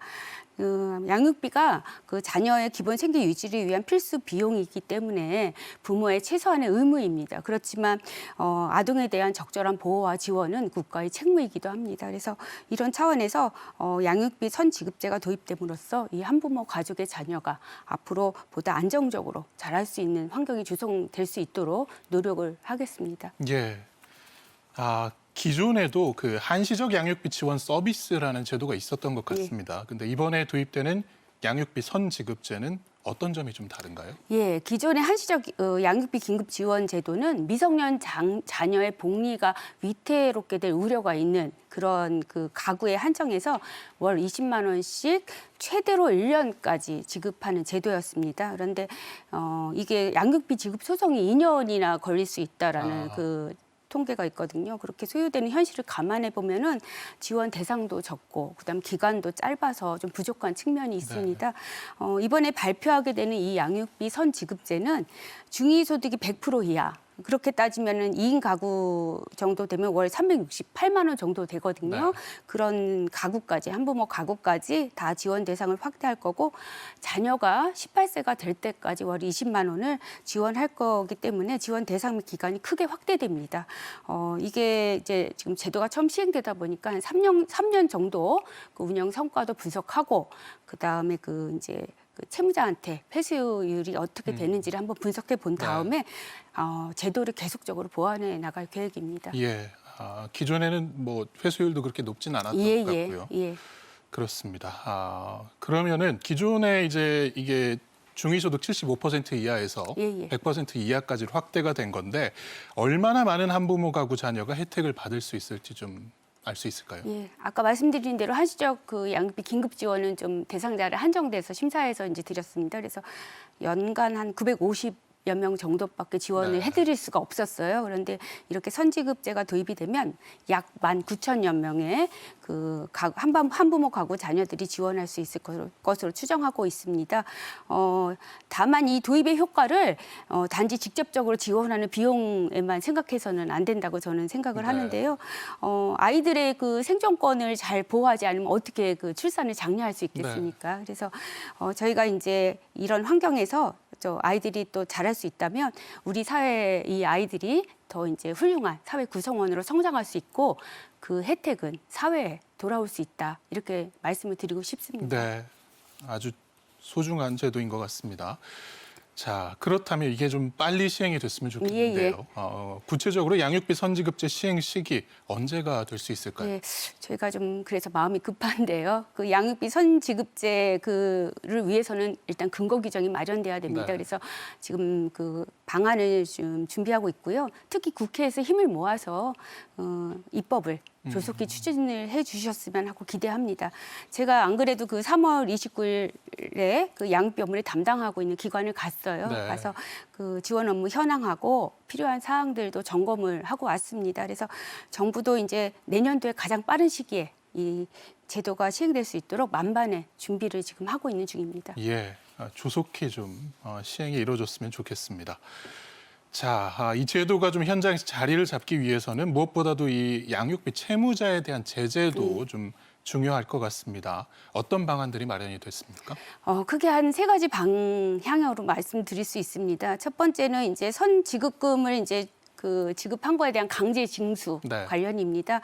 양육비가 그 자녀의 기본 생계 유지를 위한 필수 비용이기 때문에 부모의 최소한의 의무입니다. 그렇지만 아동에 대한 적절한 보호와 지원은 국가의 책무이기도 합니다. 그래서 이런 차원에서 양육비 선지급제가 도입됨으로써 이 한부모 가족의 자녀가 앞으로 보다 안정적으로 자랄 수 있는 환경이 조성될 수 있도록 노력을 하겠습니다. 예. 기존에도 그 한시적 양육비 지원 서비스라는 제도가 있었던 것 같습니다. 근데 이번에 도입되는 양육비 선지급제는 어떤 점이 좀 다른가요? 예, 기존의 한시적 양육비 긴급 지원 제도는 미성년 자녀의 복리가 위태롭게 될 우려가 있는 그런 그 가구에 한정해서 월 20만 원씩 최대로 1년까지 지급하는 제도였습니다. 그런데 이게 양육비 지급 소송이 2년이나 걸릴 수 있다라는 그 통계가 있거든요. 그렇게 소요되는 현실을 감안해 보면은 지원 대상도 적고 그다음 기간도 짧아서 좀 부족한 측면이 있습니다. 이번에 발표하게 되는 이 양육비 선지급제는 중위소득이 100% 이하. 그렇게 따지면은 2인 가구 정도 되면 월 368만 원 정도 되거든요. 네. 그런 가구까지 한부모 가구까지 다 지원 대상을 확대할 거고 자녀가 18세가 될 때까지 월 20만 원을 지원할 거기 때문에 지원 대상 기간이 크게 확대됩니다. 이게 이제 지금 제도가 처음 시행되다 보니까 한 3년 정도 그 운영 성과도 분석하고 그다음에 그 이제 그 채무자한테 회수율이 어떻게 되는지를 한번 분석해 본 다음에 제도를 계속적으로 보완해 나갈 계획입니다. 예, 기존에는 뭐 회수율도 그렇게 높진 않았던 것 같고요. 예. 그렇습니다. 그러면은 기존에 이제 이게 중위소득 75% 이하에서 100% 이하까지 확대가 된 건데 얼마나 많은 한부모 가구 자녀가 혜택을 받을 수 있을지 좀 알 수 있을까요? 예, 아까 말씀드린 대로 한시적 그 양육비 긴급 지원은 좀 대상자를 한정돼서 심사해서 이제 드렸습니다. 그래서 연간 한 950여 명 정도밖에 지원을 해드릴 수가 없었어요. 그런데 이렇게 선지급제가 도입이 되면 약 19,000여 명의 그 한부모 가구 자녀들이 지원할 수 있을 것으로 추정하고 있습니다. 다만 이 도입의 효과를 단지 직접적으로 지원하는 비용에만 생각해서는 안 된다고 저는 생각을 하는데요. 아이들의 그 생존권을 잘 보호하지 않으면 어떻게 그 출산을 장려할 수 있겠습니까? 그래서 저희가 이제 이런 환경에서 아이들이 또 자랄 수 있다면 우리 사회 이 아이들이 더 이제 훌륭한 사회 구성원으로 성장할 수 있고 그 혜택은 사회에 돌아올 수 있다 이렇게 말씀을 드리고 싶습니다. 네, 아주 소중한 제도인 것 같습니다. 자, 그렇다면 이게 좀 빨리 시행이 됐으면 좋겠는데요. 구체적으로 양육비 선지급제 시행 시기 언제가 될 수 있을까요? 네, 저희가 좀 그래서 마음이 급한데요. 그 양육비 선지급제를 위해서는 일단 근거 규정이 마련돼야 됩니다. 그래서 지금 그 방안을 좀 준비하고 있고요. 특히 국회에서 힘을 모아서 입법을 조속히 추진을 해주셨으면 하고 기대합니다. 제가 안 그래도 그 3월 29일에 그 양육비 업무를 담당하고 있는 기관을 갔어요. 가서 그 지원 업무 현황하고 필요한 사항들도 점검을 하고 왔습니다. 그래서 정부도 이제 내년도에 가장 빠른 시기에 이 제도가 시행될 수 있도록 만반의 준비를 지금 하고 있는 중입니다. 예, 조속히 좀 시행이 이루어졌으면 좋겠습니다. 자, 이 제도가 좀 현장에서 자리를 잡기 위해서는 무엇보다도 이 양육비 채무자에 대한 제재도 좀 중요할 것 같습니다. 어떤 방안들이 마련이 됐습니까? 크게 한 3가지 방향으로 말씀드릴 수 있습니다. 첫 번째는 이제 선지급금을 이제 그 지급한 거에 대한 강제 징수 관련입니다.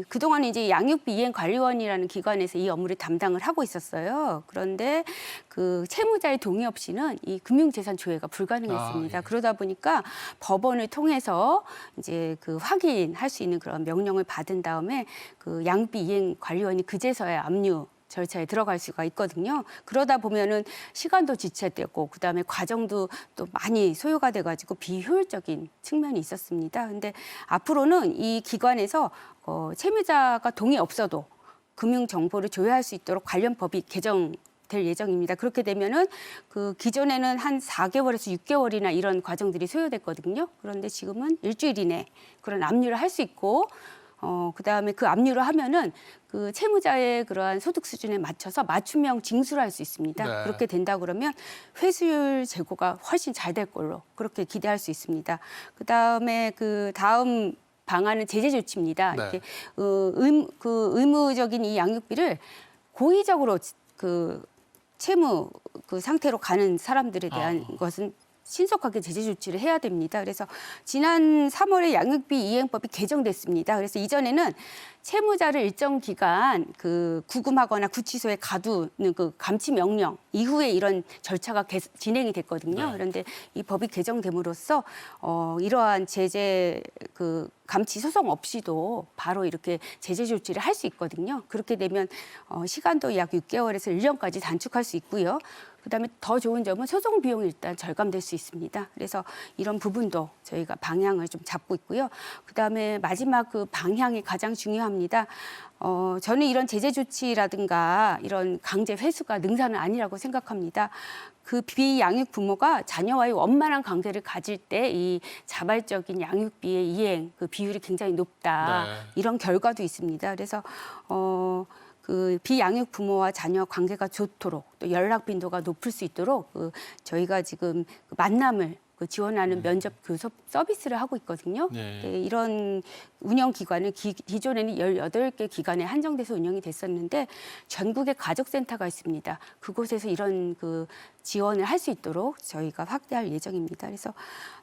그동안 이제 양육비 이행관리원이라는 기관에서 이 업무를 담당을 하고 있었어요. 그런데 그 채무자의 동의 없이는 이 금융재산 조회가 불가능했습니다. 그러다 보니까 법원을 통해서 이제 그 확인할 수 있는 그런 명령을 받은 다음에 그 양육비 이행관리원이 그제서야 압류 절차에 들어갈 수가 있거든요. 그러다 보면은 시간도 지체되고 그다음에 과정도 또 많이 소요가 돼가지고 비효율적인 측면이 있었습니다. 근데 앞으로는 이 기관에서 채무자가 동의 없어도 금융 정보를 조회할 수 있도록 관련 법이 개정될 예정입니다. 그렇게 되면은 그 기존에는 한 4개월에서 6개월이나 이런 과정들이 소요됐거든요. 그런데 지금은 일주일 이내 그런 압류를 할 수 있고 그다음에 그 압류를 하면은 그 채무자의 그러한 소득 수준에 맞춰서 맞춤형 징수를 할 수 있습니다. 그렇게 된다 그러면 회수율 제고가 훨씬 잘 될 걸로 그렇게 기대할 수 있습니다. 그다음에 그 다음 방안은 제재 조치입니다. 이렇게 의무적인 이 양육비를 고의적으로 그 채무 그 상태로 가는 사람들에 대한 것은 신속하게 제재 조치를 해야 됩니다. 그래서 지난 3월에 양육비 이행법이 개정됐습니다. 그래서 이전에는 채무자를 일정 기간 그 구금하거나 구치소에 가두는 그 감치 명령 이후에 이런 절차가 진행이 됐거든요. 네. 그런데 이 법이 개정됨으로써 이러한 제재 그 감치 소송 없이도 바로 이렇게 제재 조치를 할 수 있거든요. 그렇게 되면 시간도 약 6개월에서 1년까지 단축할 수 있고요. 그다음에 더 좋은 점은 소송 비용이 일단 절감될 수 있습니다. 그래서 이런 부분도 저희가 방향을 좀 잡고 있고요. 그다음에 마지막 그 방향이 가장 중요합니다. 저는 이런 제재 조치라든가 이런 강제 회수가 능사는 아니라고 생각합니다. 그 비양육 부모가 자녀와의 원만한 관계를 가질 때 이 자발적인 양육비의 이행 그 비율이 굉장히 높다. 네. 이런 결과도 있습니다. 그래서 그 비양육 부모와 자녀 관계가 좋도록 또 연락 빈도가 높을 수 있도록 저희가 지금 그 만남을 지원하는 면접 교섭 서비스를 하고 있거든요. 네. 네, 이런 운영 기관은 기존에는 18개 기관에 한정돼서 운영이 됐었는데 전국에 가족센터가 있습니다. 그곳에서 이런 그 지원을 할 수 있도록 저희가 확대할 예정입니다. 그래서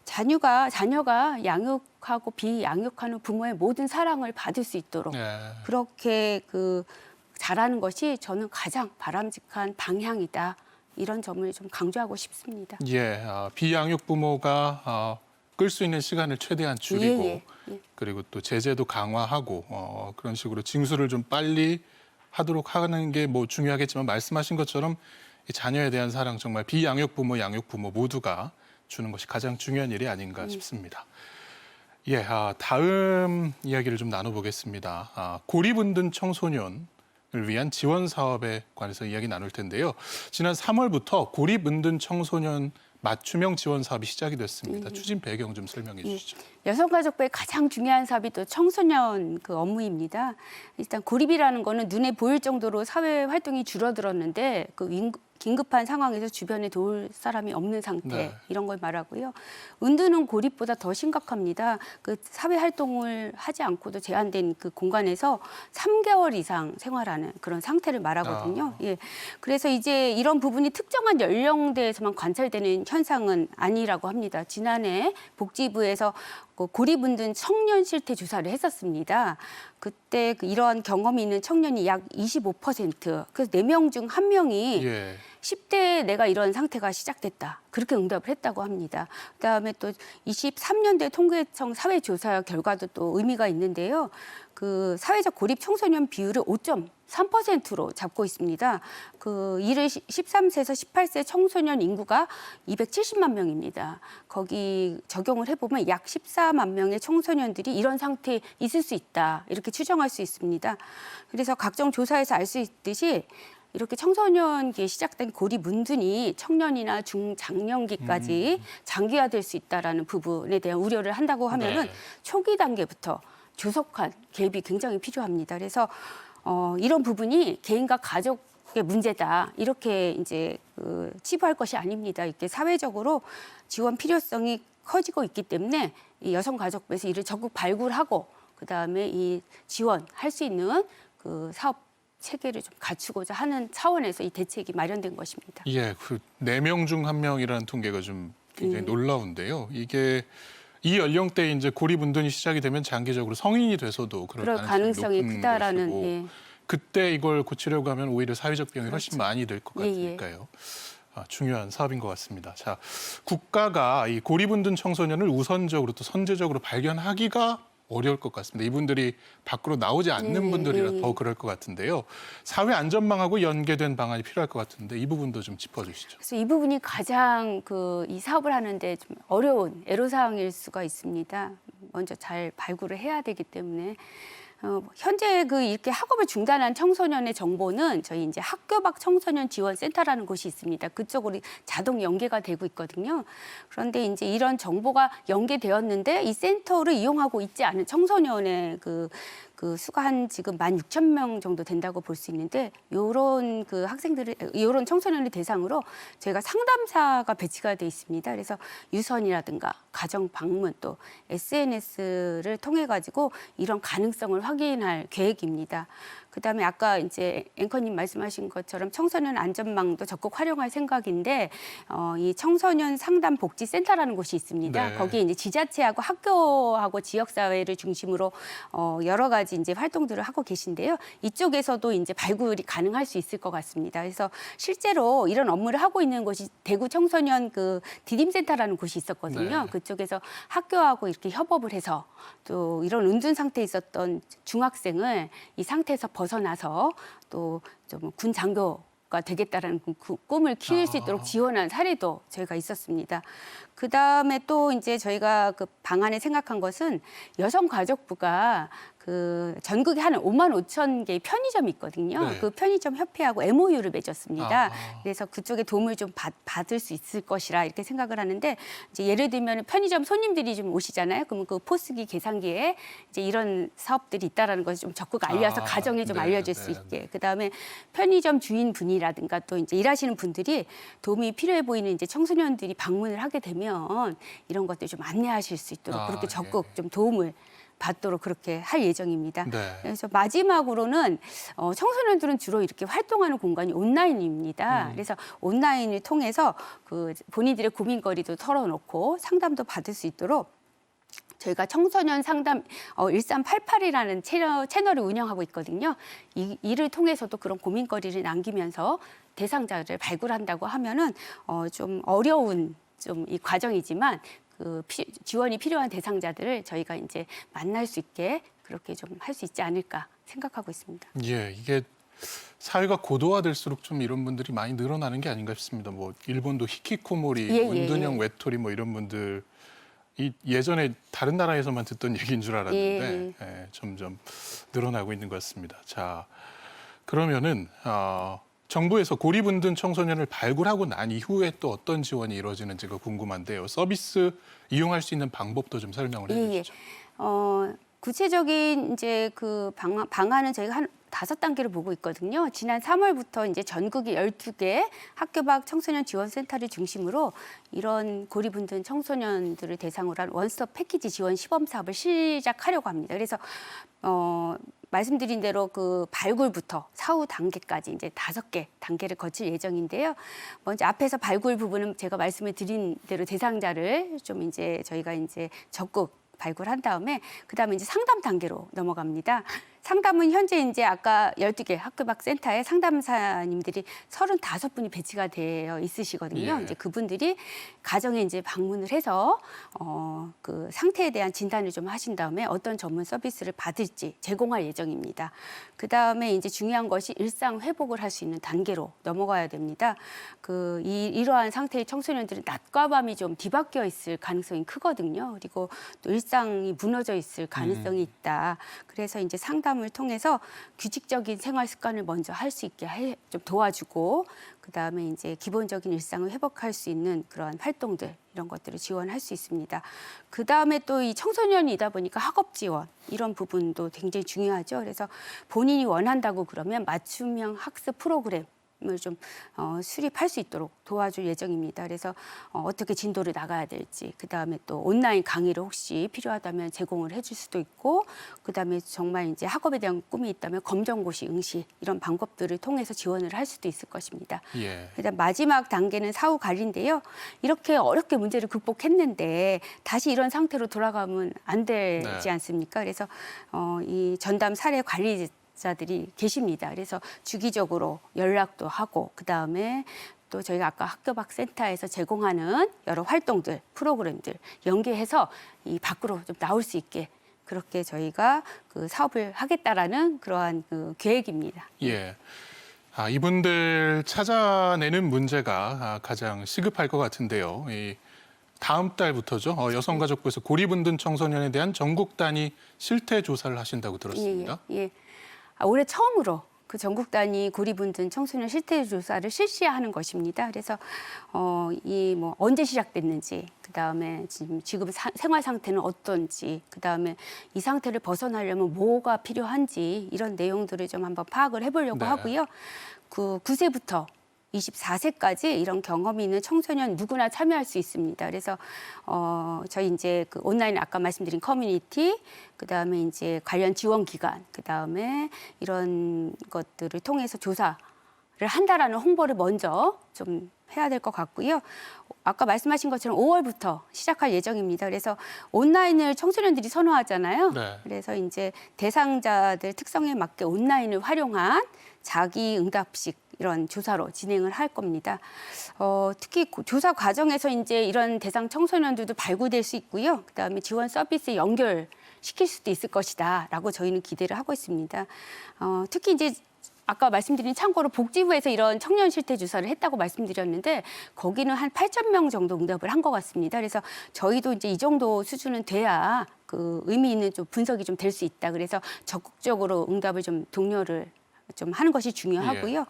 자녀가 양육하고 비양육하는 부모의 모든 사랑을 받을 수 있도록 네. 그렇게 그 잘하는 것이 저는 가장 바람직한 방향이다. 이런 점을 좀 강조하고 싶습니다. 예, 비양육 부모가 끌 수 있는 시간을 최대한 줄이고 예. 그리고 또 제재도 강화하고 그런 식으로 징수를 좀 빨리 하도록 하는 게 뭐 중요하겠지만 말씀하신 것처럼 이 자녀에 대한 사랑 정말 비양육 부모, 양육 부모 모두가 주는 것이 가장 중요한 일이 아닌가 싶습니다. 예, 다음 이야기를 좀 나눠보겠습니다. 고립운둔 청소년 을 위한 지원 사업에 관해서 이야기 나눌 텐데요. 지난 3월부터 고립은둔 청소년 맞춤형 지원 사업이 시작이 됐습니다. 추진 배경 좀 설명해 주시죠. 여성가족부의 가장 중요한 사업이 또 청소년 그 업무입니다. 일단 고립이라는 거는 눈에 보일 정도로 사회 활동이 줄어들었는데 그 긴급한 상황에서 주변에 도울 사람이 없는 상태 네. 이런 걸 말하고요. 은둔은 고립보다 더 심각합니다. 그 사회 활동을 하지 않고도 제한된 그 공간에서 3개월 이상 생활하는 그런 상태를 말하거든요. 예. 그래서 이제 이런 부분이 특정한 연령대에서만 관찰되는 현상은 아니라고 합니다. 지난해 복지부에서 고립은둔 청년 실태 조사를 했었습니다. 그때 이러한 경험이 있는 청년이 약 25%. 그래서 4명 중 1명이 예. 10대에 내가 이런 상태가 시작됐다. 그렇게 응답을 했다고 합니다. 그다음에 또 23년도에 통계청 사회조사 결과도 또 의미가 있는데요. 그 사회적 고립 청소년 비율을 5.3%로 잡고 있습니다. 그 이를 13세에서 18세 청소년 인구가 270만 명입니다. 거기 적용을 해보면 약 14만 명의 청소년들이 이런 상태에 있을 수 있다. 이렇게 추정할 수 있습니다. 그래서 각종 조사에서 알 수 있듯이 이렇게 청소년기에 시작된 고립은둔이 청년이나 중장년기까지 장기화될 수 있다라는 부분에 대한 우려를 한다고 하면은 초기 단계부터 조속한 개입이 굉장히 필요합니다. 그래서 이런 부분이 개인과 가족의 문제다 이렇게 이제 치부할 것이 아닙니다. 이렇게 사회적으로 지원 필요성이 커지고 있기 때문에 이 여성가족부에서 이를 적극 발굴하고 그 다음에 이 지원할 수 있는 그 사업 체계를 좀 갖추고자 하는 차원에서 이 대책이 마련된 것입니다. 예, 그 4명 중 1명이라는 통계가 좀 굉장히 놀라운데요. 이게 이 연령대에 이제 고립운둔이 시작이 되면 장기적으로 성인이 돼서도 그럴 가능성이 높은 크다라는 것이고 예. 그때 이걸 고치려고 하면 오히려 사회적 비용이 훨씬 많이 들 것 같으니까요. 중요한 사업인 것 같습니다. 자, 국가가 이 고립운둔 청소년을 우선적으로 또 선제적으로 발견하기가 어려울 것 같습니다. 이분들이 밖으로 나오지 않는 분들이라 더 그럴 것 같은데요. 사회 안전망하고 연계된 방안이 필요할 것 같은데 이 부분도 좀 짚어주시죠. 그래서 이 부분이 가장 이 사업을 하는데 좀 어려운 애로사항일 수가 있습니다. 먼저 잘 발굴을 해야 되기 때문에 현재 이렇게 학업을 중단한 청소년의 정보는 저희 이제 학교 밖 청소년 지원 센터라는 곳이 있습니다. 그쪽으로 자동 연계가 되고 있거든요. 그런데 이제 이런 정보가 연계되었는데 이 센터를 이용하고 있지 않은 청소년의 그 수가 한 지금 16,000명 정도 된다고 볼 수 있는데 요런 요런 청소년을 대상으로 저희가 상담사가 배치가 돼 있습니다. 그래서 유선이라든가 가정 방문 또 SNS를 통해 가지고 이런 가능성을 확인할 계획입니다. 그다음에 아까 이제 앵커님 말씀하신 것처럼 청소년 안전망도 적극 활용할 생각인데 이 청소년 상담 복지센터라는 곳이 있습니다. 네. 거기에 이제 지자체하고 학교하고 지역사회를 중심으로 여러 가지 이제 활동들을 하고 계신데요. 이쪽에서도 이제 발굴이 가능할 수 있을 것 같습니다. 그래서 실제로 이런 업무를 하고 있는 곳이 대구 청소년 그 디딤센터라는 곳이 있었거든요. 네. 그쪽에서 학교하고 이렇게 협업을 해서 또 이런 은둔 상태에 있었던 중학생을 이 상태에서 벗어나서 또 좀 군 장교가 되겠다라는 그 꿈을 키울 수 있도록 지원한 사례도 저희가 있었습니다. 그 다음에 또 이제 저희가 그 방안에 생각한 것은 여성가족부가 그 전국에 한 5만 5천 개의 편의점이 있거든요. 네. 그 편의점 협회하고 MOU를 맺었습니다. 아. 그래서 그쪽에 도움을 좀 받을 수 있을 것이라 이렇게 생각을 하는데 이제 예를 들면 편의점 손님들이 좀 오시잖아요. 그러면 그 포스기 계산기에 이제 이런 사업들이 있다라는 것을 좀 적극 알려서 가정에 좀 네, 알려줄 네, 수 있게. 그다음에 편의점 주인분이라든가 또 이제 일하시는 분들이 도움이 필요해 보이는 이제 청소년들이 방문을 하게 되면 이런 것들 좀 안내하실 수 있도록 그렇게 적극 좀 도움을 받도록 그렇게 할 예정입니다. 네. 그래서 마지막으로는 청소년들은 주로 이렇게 활동하는 공간이 온라인입니다. 그래서 온라인을 통해서 그 본인들의 고민거리도 털어놓고 상담도 받을 수 있도록 저희가 청소년 상담 1388이라는 채널을 운영하고 있거든요. 이를 통해서도 그런 고민거리를 남기면서 대상자를 발굴한다고 하면은 좀 어려운 좀 이 과정이지만 그 지원이 필요한 대상자들을 저희가 이제 만날 수 있게 그렇게 좀 할 수 있지 않을까 생각하고 있습니다. 예, 이게 사회가 고도화될수록 좀 이런 분들이 많이 늘어나는 게 아닌가 싶습니다. 뭐 일본도 히키코모리, 은둔형 외톨이 뭐 이런 분들 예전에 다른 나라에서만 듣던 얘기인 줄 알았는데 예, 점점 늘어나고 있는 것 같습니다. 자, 그러면은 정부에서 고립은둔 청소년을 발굴하고 난 이후에 또 어떤 지원이 이루어지는지가 궁금한데요. 서비스 이용할 수 있는 방법도 좀 설명을 해주시죠. 구체적인 이제 그 방안은 저희가 한 5단계를 보고 있거든요. 지난 3월부터 이제 전국의 12개 학교 밖 청소년 지원센터를 중심으로 이런 고립은둔 청소년들을 단계로 한 원스톱 패키지 지원 시범 사업을 시작하려고 합니다. 그래서 말씀드린 대로 그 발굴부터 사후 단계까지 이제 5개 단계를 거칠 예정인데요. 먼저 앞에서 발굴 부분은 제가 말씀을 드린 대로 대상자를 좀 이제 저희가 이제 적극 발굴한 다음에 그다음에 이제 상담 단계로 넘어갑니다. 상담은 현재 이제 아까 12개 학교 밖 센터에 상담사님들이 35분이 배치가 되어 있으시거든요. 예. 이제 그분들이 가정에 이제 방문을 해서 그 상태에 대한 진단을 좀 하신 다음에 어떤 전문 서비스를 받을지 제공할 예정입니다. 그다음에 이제 중요한 것이 일상 회복을 할 수 있는 단계로 넘어가야 됩니다. 이러한 상태의 청소년들은 낮과 밤이 좀 뒤바뀌어 있을 가능성이 크거든요. 그리고 또 일상이 무너져 있을 가능성이 있다. 그래서 이제 상담을 통해서 규칙적인 생활 습관을 먼저 할 수 있게 좀 도와주고 그다음에 이제 기본적인 일상을 회복할 수 있는 그런 활동들 이런 것들을 지원할 수 있습니다. 그다음에 또 이 청소년이다 보니까 학업 지원 이런 부분도 굉장히 중요하죠. 그래서 본인이 원한다고 그러면 맞춤형 학습 프로그램 을 좀 수립할 수 있도록 도와줄 예정입니다. 그래서 어떻게 진도를 나가야 될지, 그다음에 또 온라인 강의를 혹시 필요하다면 제공을 해줄 수도 있고, 그다음에 정말 이제 학업에 대한 꿈이 있다면 검정고시, 응시 이런 방법들을 통해서 지원을 할 수도 있을 것입니다. 예. 그다음 마지막 단계는 사후 관리인데요. 이렇게 어렵게 문제를 극복했는데 다시 이런 상태로 돌아가면 안 되지 않습니까? 그래서 이 전담 사례 관리 자들이 계십니다. 그래서 주기적으로 연락도 하고 그다음에 또 저희가 아까 학교 밖 센터에서 제공하는 여러 활동들, 프로그램들 연계해서 이 밖으로 좀 나올 수 있게 그렇게 저희가 그 사업을 하겠다라는 그러한 그 계획입니다. 예. 이분들 찾아내는 문제가 가장 시급할 것 같은데요. 다음 달부터죠. 여성가족부에서 고립은둔 청소년에 대한 전국 단위 실태 조사를 하신다고 들었습니다. 예. 올해 처음으로 그 전국 단위 고립은둔 청소년 실태 조사를 실시하는 것입니다. 그래서 언제 시작됐는지, 그다음에 지금 생활 상태는 어떤지, 그다음에 이 상태를 벗어나려면 뭐가 필요한지 이런 내용들을 좀 한번 파악을 해보려고 하고요. 그 9세부터 24세까지 이런 경험이 있는 청소년 누구나 참여할 수 있습니다. 그래서 저희 이제 그 온라인 아까 말씀드린 커뮤니티, 그다음에 이제 관련 지원 기관, 그다음에 이런 것들을 통해서 조사를 한다라는 홍보를 먼저 좀 해야 될 것 같고요. 아까 말씀하신 것처럼 5월부터 시작할 예정입니다. 그래서 온라인을 청소년들이 선호하잖아요. 네. 그래서 이제 대상자들 특성에 맞게 온라인을 활용한 자기 응답식 이런 조사로 진행을 할 겁니다. 특히 조사 과정에서 이제 이런 대상 청소년들도 발굴될 수 있고요. 그다음에 지원 서비스에 연결시킬 수도 있을 것이다라고 저희는 기대를 하고 있습니다. 특히 이제 아까 말씀드린 참고로 복지부에서 이런 청년 실태 조사를 했다고 말씀드렸는데 거기는 한 8,000명 정도 응답을 한 것 같습니다. 그래서 저희도 이제 이 정도 수준은 돼야 그 의미 있는 좀 분석이 좀 될 수 있다. 그래서 적극적으로 응답을 좀 독려를 좀 하는 것이 중요하고요.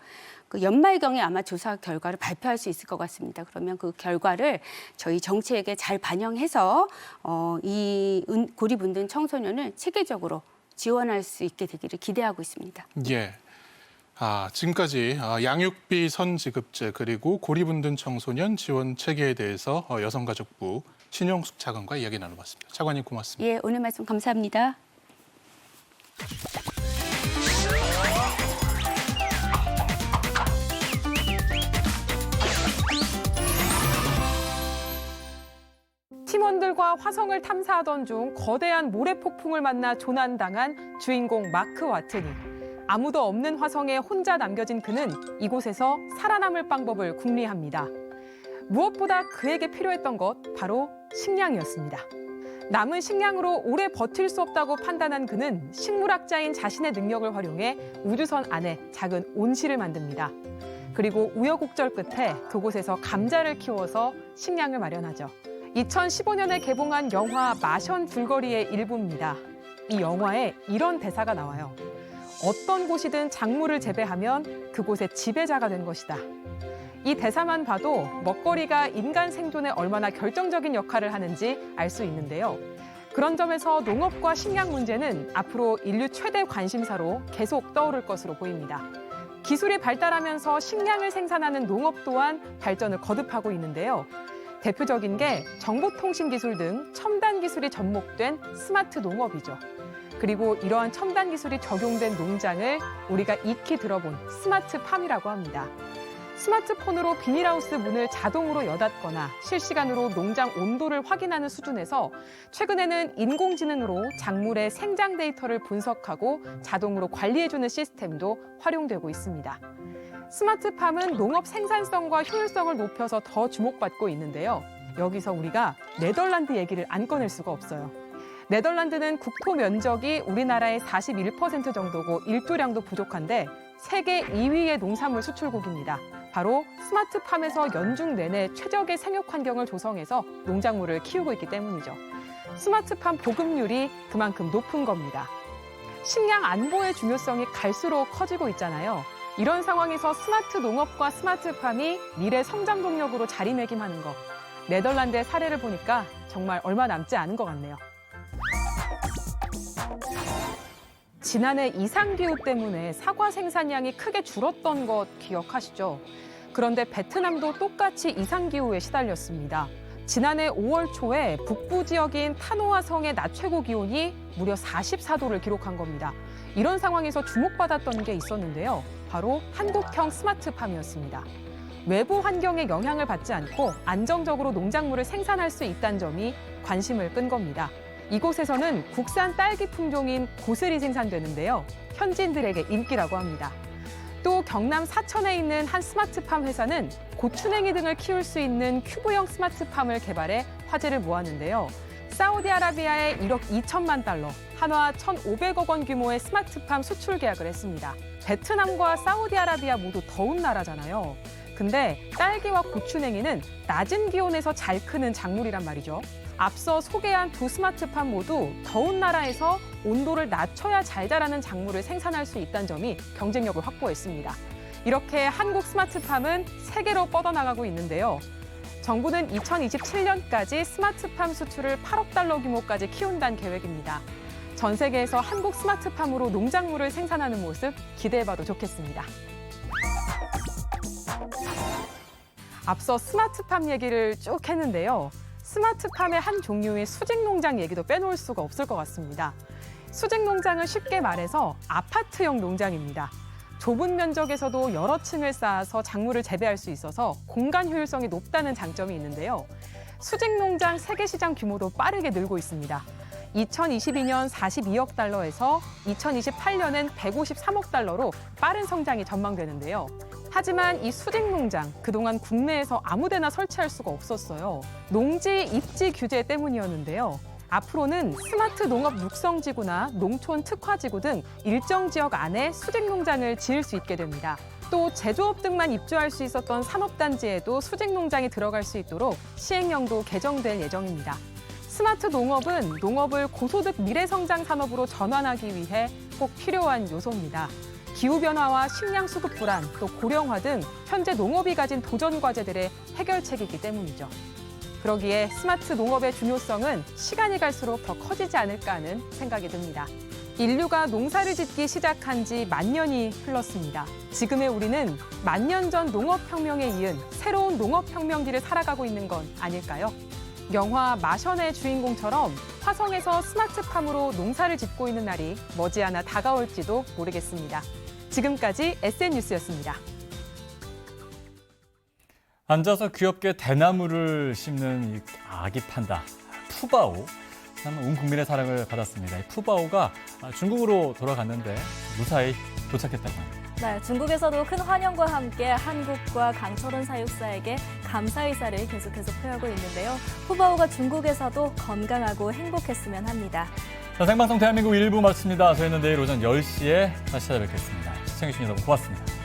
그 연말경에 아마 조사 결과를 발표할 수 있을 것 같습니다. 그러면 그 결과를 저희 정책에 잘 반영해서 이 고립운둔 청소년을 체계적으로 지원할 수 있게 되기를 기대하고 있습니다. 예. 지금까지 양육비 선지급제 그리고 고립운둔 청소년 지원 체계에 대해서 여성가족부 신용숙 차관과 이야기 나눠봤습니다. 차관님 고맙습니다. 예, 오늘 말씀 감사합니다. 팀원들과 화성을 탐사하던 중 거대한 모래폭풍을 만나 조난당한 주인공 마크 와트니. 아무도 없는 화성에 혼자 남겨진 그는 이곳에서 살아남을 방법을 궁리합니다. 무엇보다 그에게 필요했던 것, 바로 식량이었습니다. 남은 식량으로 오래 버틸 수 없다고 판단한 그는 식물학자인 자신의 능력을 활용해 우주선 안에 작은 온실을 만듭니다. 그리고 우여곡절 끝에 그곳에서 감자를 키워서 식량을 마련하죠. 2015년에 개봉한 영화 마션 불거리의 일부입니다. 이 영화에 이런 대사가 나와요. 어떤 곳이든 작물을 재배하면 그곳의 지배자가 된 것이다. 이 대사만 봐도 먹거리가 인간 생존에 얼마나 결정적인 역할을 하는지 알 수 있는데요. 그런 점에서 농업과 식량 문제는 앞으로 인류 최대 관심사로 계속 떠오를 것으로 보입니다. 기술이 발달하면서 식량을 생산하는 농업 또한 발전을 거듭하고 있는데요. 대표적인 게 정보통신 기술 등 첨단 기술이 접목된 스마트 농업이죠. 그리고 이러한 첨단 기술이 적용된 농장을 우리가 익히 들어본 스마트팜이라고 합니다. 스마트폰으로 비닐하우스 문을 자동으로 여닫거나 실시간으로 농장 온도를 확인하는 수준에서 최근에는 인공지능으로 작물의 생장 데이터를 분석하고 자동으로 관리해주는 시스템도 활용되고 있습니다. 스마트팜은 농업 생산성과 효율성을 높여서 더 주목받고 있는데요. 여기서 우리가 네덜란드 얘기를 안 꺼낼 수가 없어요. 네덜란드는 국토 면적이 우리나라의 41% 정도고 일조량도 부족한데 세계 2위의 농산물 수출국입니다. 바로 스마트팜에서 연중 내내 최적의 생육 환경을 조성해서 농작물을 키우고 있기 때문이죠. 스마트팜 보급률이 그만큼 높은 겁니다. 식량 안보의 중요성이 갈수록 커지고 있잖아요. 이런 상황에서 스마트 농업과 스마트팜이 미래 성장 동력으로 자리매김하는 것. 네덜란드의 사례를 보니까 정말 얼마 남지 않은 것 같네요. 지난해 이상기후 때문에 사과 생산량이 크게 줄었던 것 기억하시죠? 그런데 베트남도 똑같이 이상기후에 시달렸습니다. 지난해 5월 초에 북부 지역인 타노아성의 낮 최고 기온이 무려 44도를 기록한 겁니다. 이런 상황에서 주목받았던 게 있었는데요. 바로 한국형 스마트팜이었습니다. 외부 환경에 영향을 받지 않고 안정적으로 농작물을 생산할 수 있다는 점이 관심을 끈 겁니다. 이곳에서는 국산 딸기 품종인 고슬이 생산되는데요. 현지인들에게 인기라고 합니다. 또 경남 사천에 있는 한 스마트팜 회사는 고추냉이 등을 키울 수 있는 큐브형 스마트팜을 개발해 화제를 모았는데요. 사우디아라비아에 1억 2천만 달러, 한화 1,500억 원 규모의 스마트팜 수출 계약을 했습니다. 베트남과 사우디아라비아 모두 더운 나라잖아요. 근데 딸기와 고추냉이는 낮은 기온에서 잘 크는 작물이란 말이죠. 앞서 소개한 두 스마트팜 모두 더운 나라에서 온도를 낮춰야 잘 자라는 작물을 생산할 수 있다는 점이 경쟁력을 확보했습니다. 이렇게 한국 스마트팜은 세계로 뻗어나가고 있는데요. 정부는 2027년까지 스마트팜 수출을 8억 달러 규모까지 키운다는 계획입니다. 전 세계에서 한국 스마트팜으로 농작물을 생산하는 모습 기대해봐도 좋겠습니다. 앞서 스마트팜 얘기를 쭉 했는데요. 스마트팜의 한 종류의 수직농장 얘기도 빼놓을 수가 없을 것 같습니다. 수직농장은 쉽게 말해서 아파트형 농장입니다. 좁은 면적에서도 여러 층을 쌓아서 작물을 재배할 수 있어서 공간 효율성이 높다는 장점이 있는데요. 수직농장 세계 시장 규모도 빠르게 늘고 있습니다. 2022년 42억 달러에서 2028년엔 153억 달러로 빠른 성장이 전망되는데요. 하지만 이 수직농장, 그동안 국내에서 아무데나 설치할 수가 없었어요. 농지 입지 규제 때문이었는데요. 앞으로는 스마트 농업 육성지구나 농촌 특화지구 등 일정 지역 안에 수직농장을 지을 수 있게 됩니다. 또 제조업 등만 입주할 수 있었던 산업단지에도 수직농장이 들어갈 수 있도록 시행령도 개정될 예정입니다. 스마트 농업은 농업을 고소득 미래성장 산업으로 전환하기 위해 꼭 필요한 요소입니다. 기후변화와 식량 수급 불안, 또 고령화 등 현재 농업이 가진 도전 과제들의 해결책이기 때문이죠. 그러기에 스마트 농업의 중요성은 시간이 갈수록 더 커지지 않을까 하는 생각이 듭니다. 인류가 농사를 짓기 시작한 지 10,000년이 흘렀습니다. 지금의 우리는 10,000년 전 농업혁명에 이은 새로운 농업혁명기를 살아가고 있는 건 아닐까요? 영화 마션의 주인공처럼 화성에서 스마트팜으로 농사를 짓고 있는 날이 머지않아 다가올지도 모르겠습니다. 지금까지 SN뉴스였습니다. 앉아서 귀엽게 대나무를 심는 이 아기 판다, 푸바오. 참 온 국민의 사랑을 받았습니다. 이 푸바오가 중국으로 돌아갔는데 무사히 도착했다고 합니다. 네, 중국에서도 큰 환영과 함께 한국과 강철원 사육사에게 감사 의사를 계속해서 표하고 있는데요. 푸바오가 중국에서도 건강하고 행복했으면 합니다. 자, 생방송 대한민국 1부 마칩니다. 저희는 내일 오전 10시에 다시 찾아뵙겠습니다. 시청해주신 여러분 고맙습니다.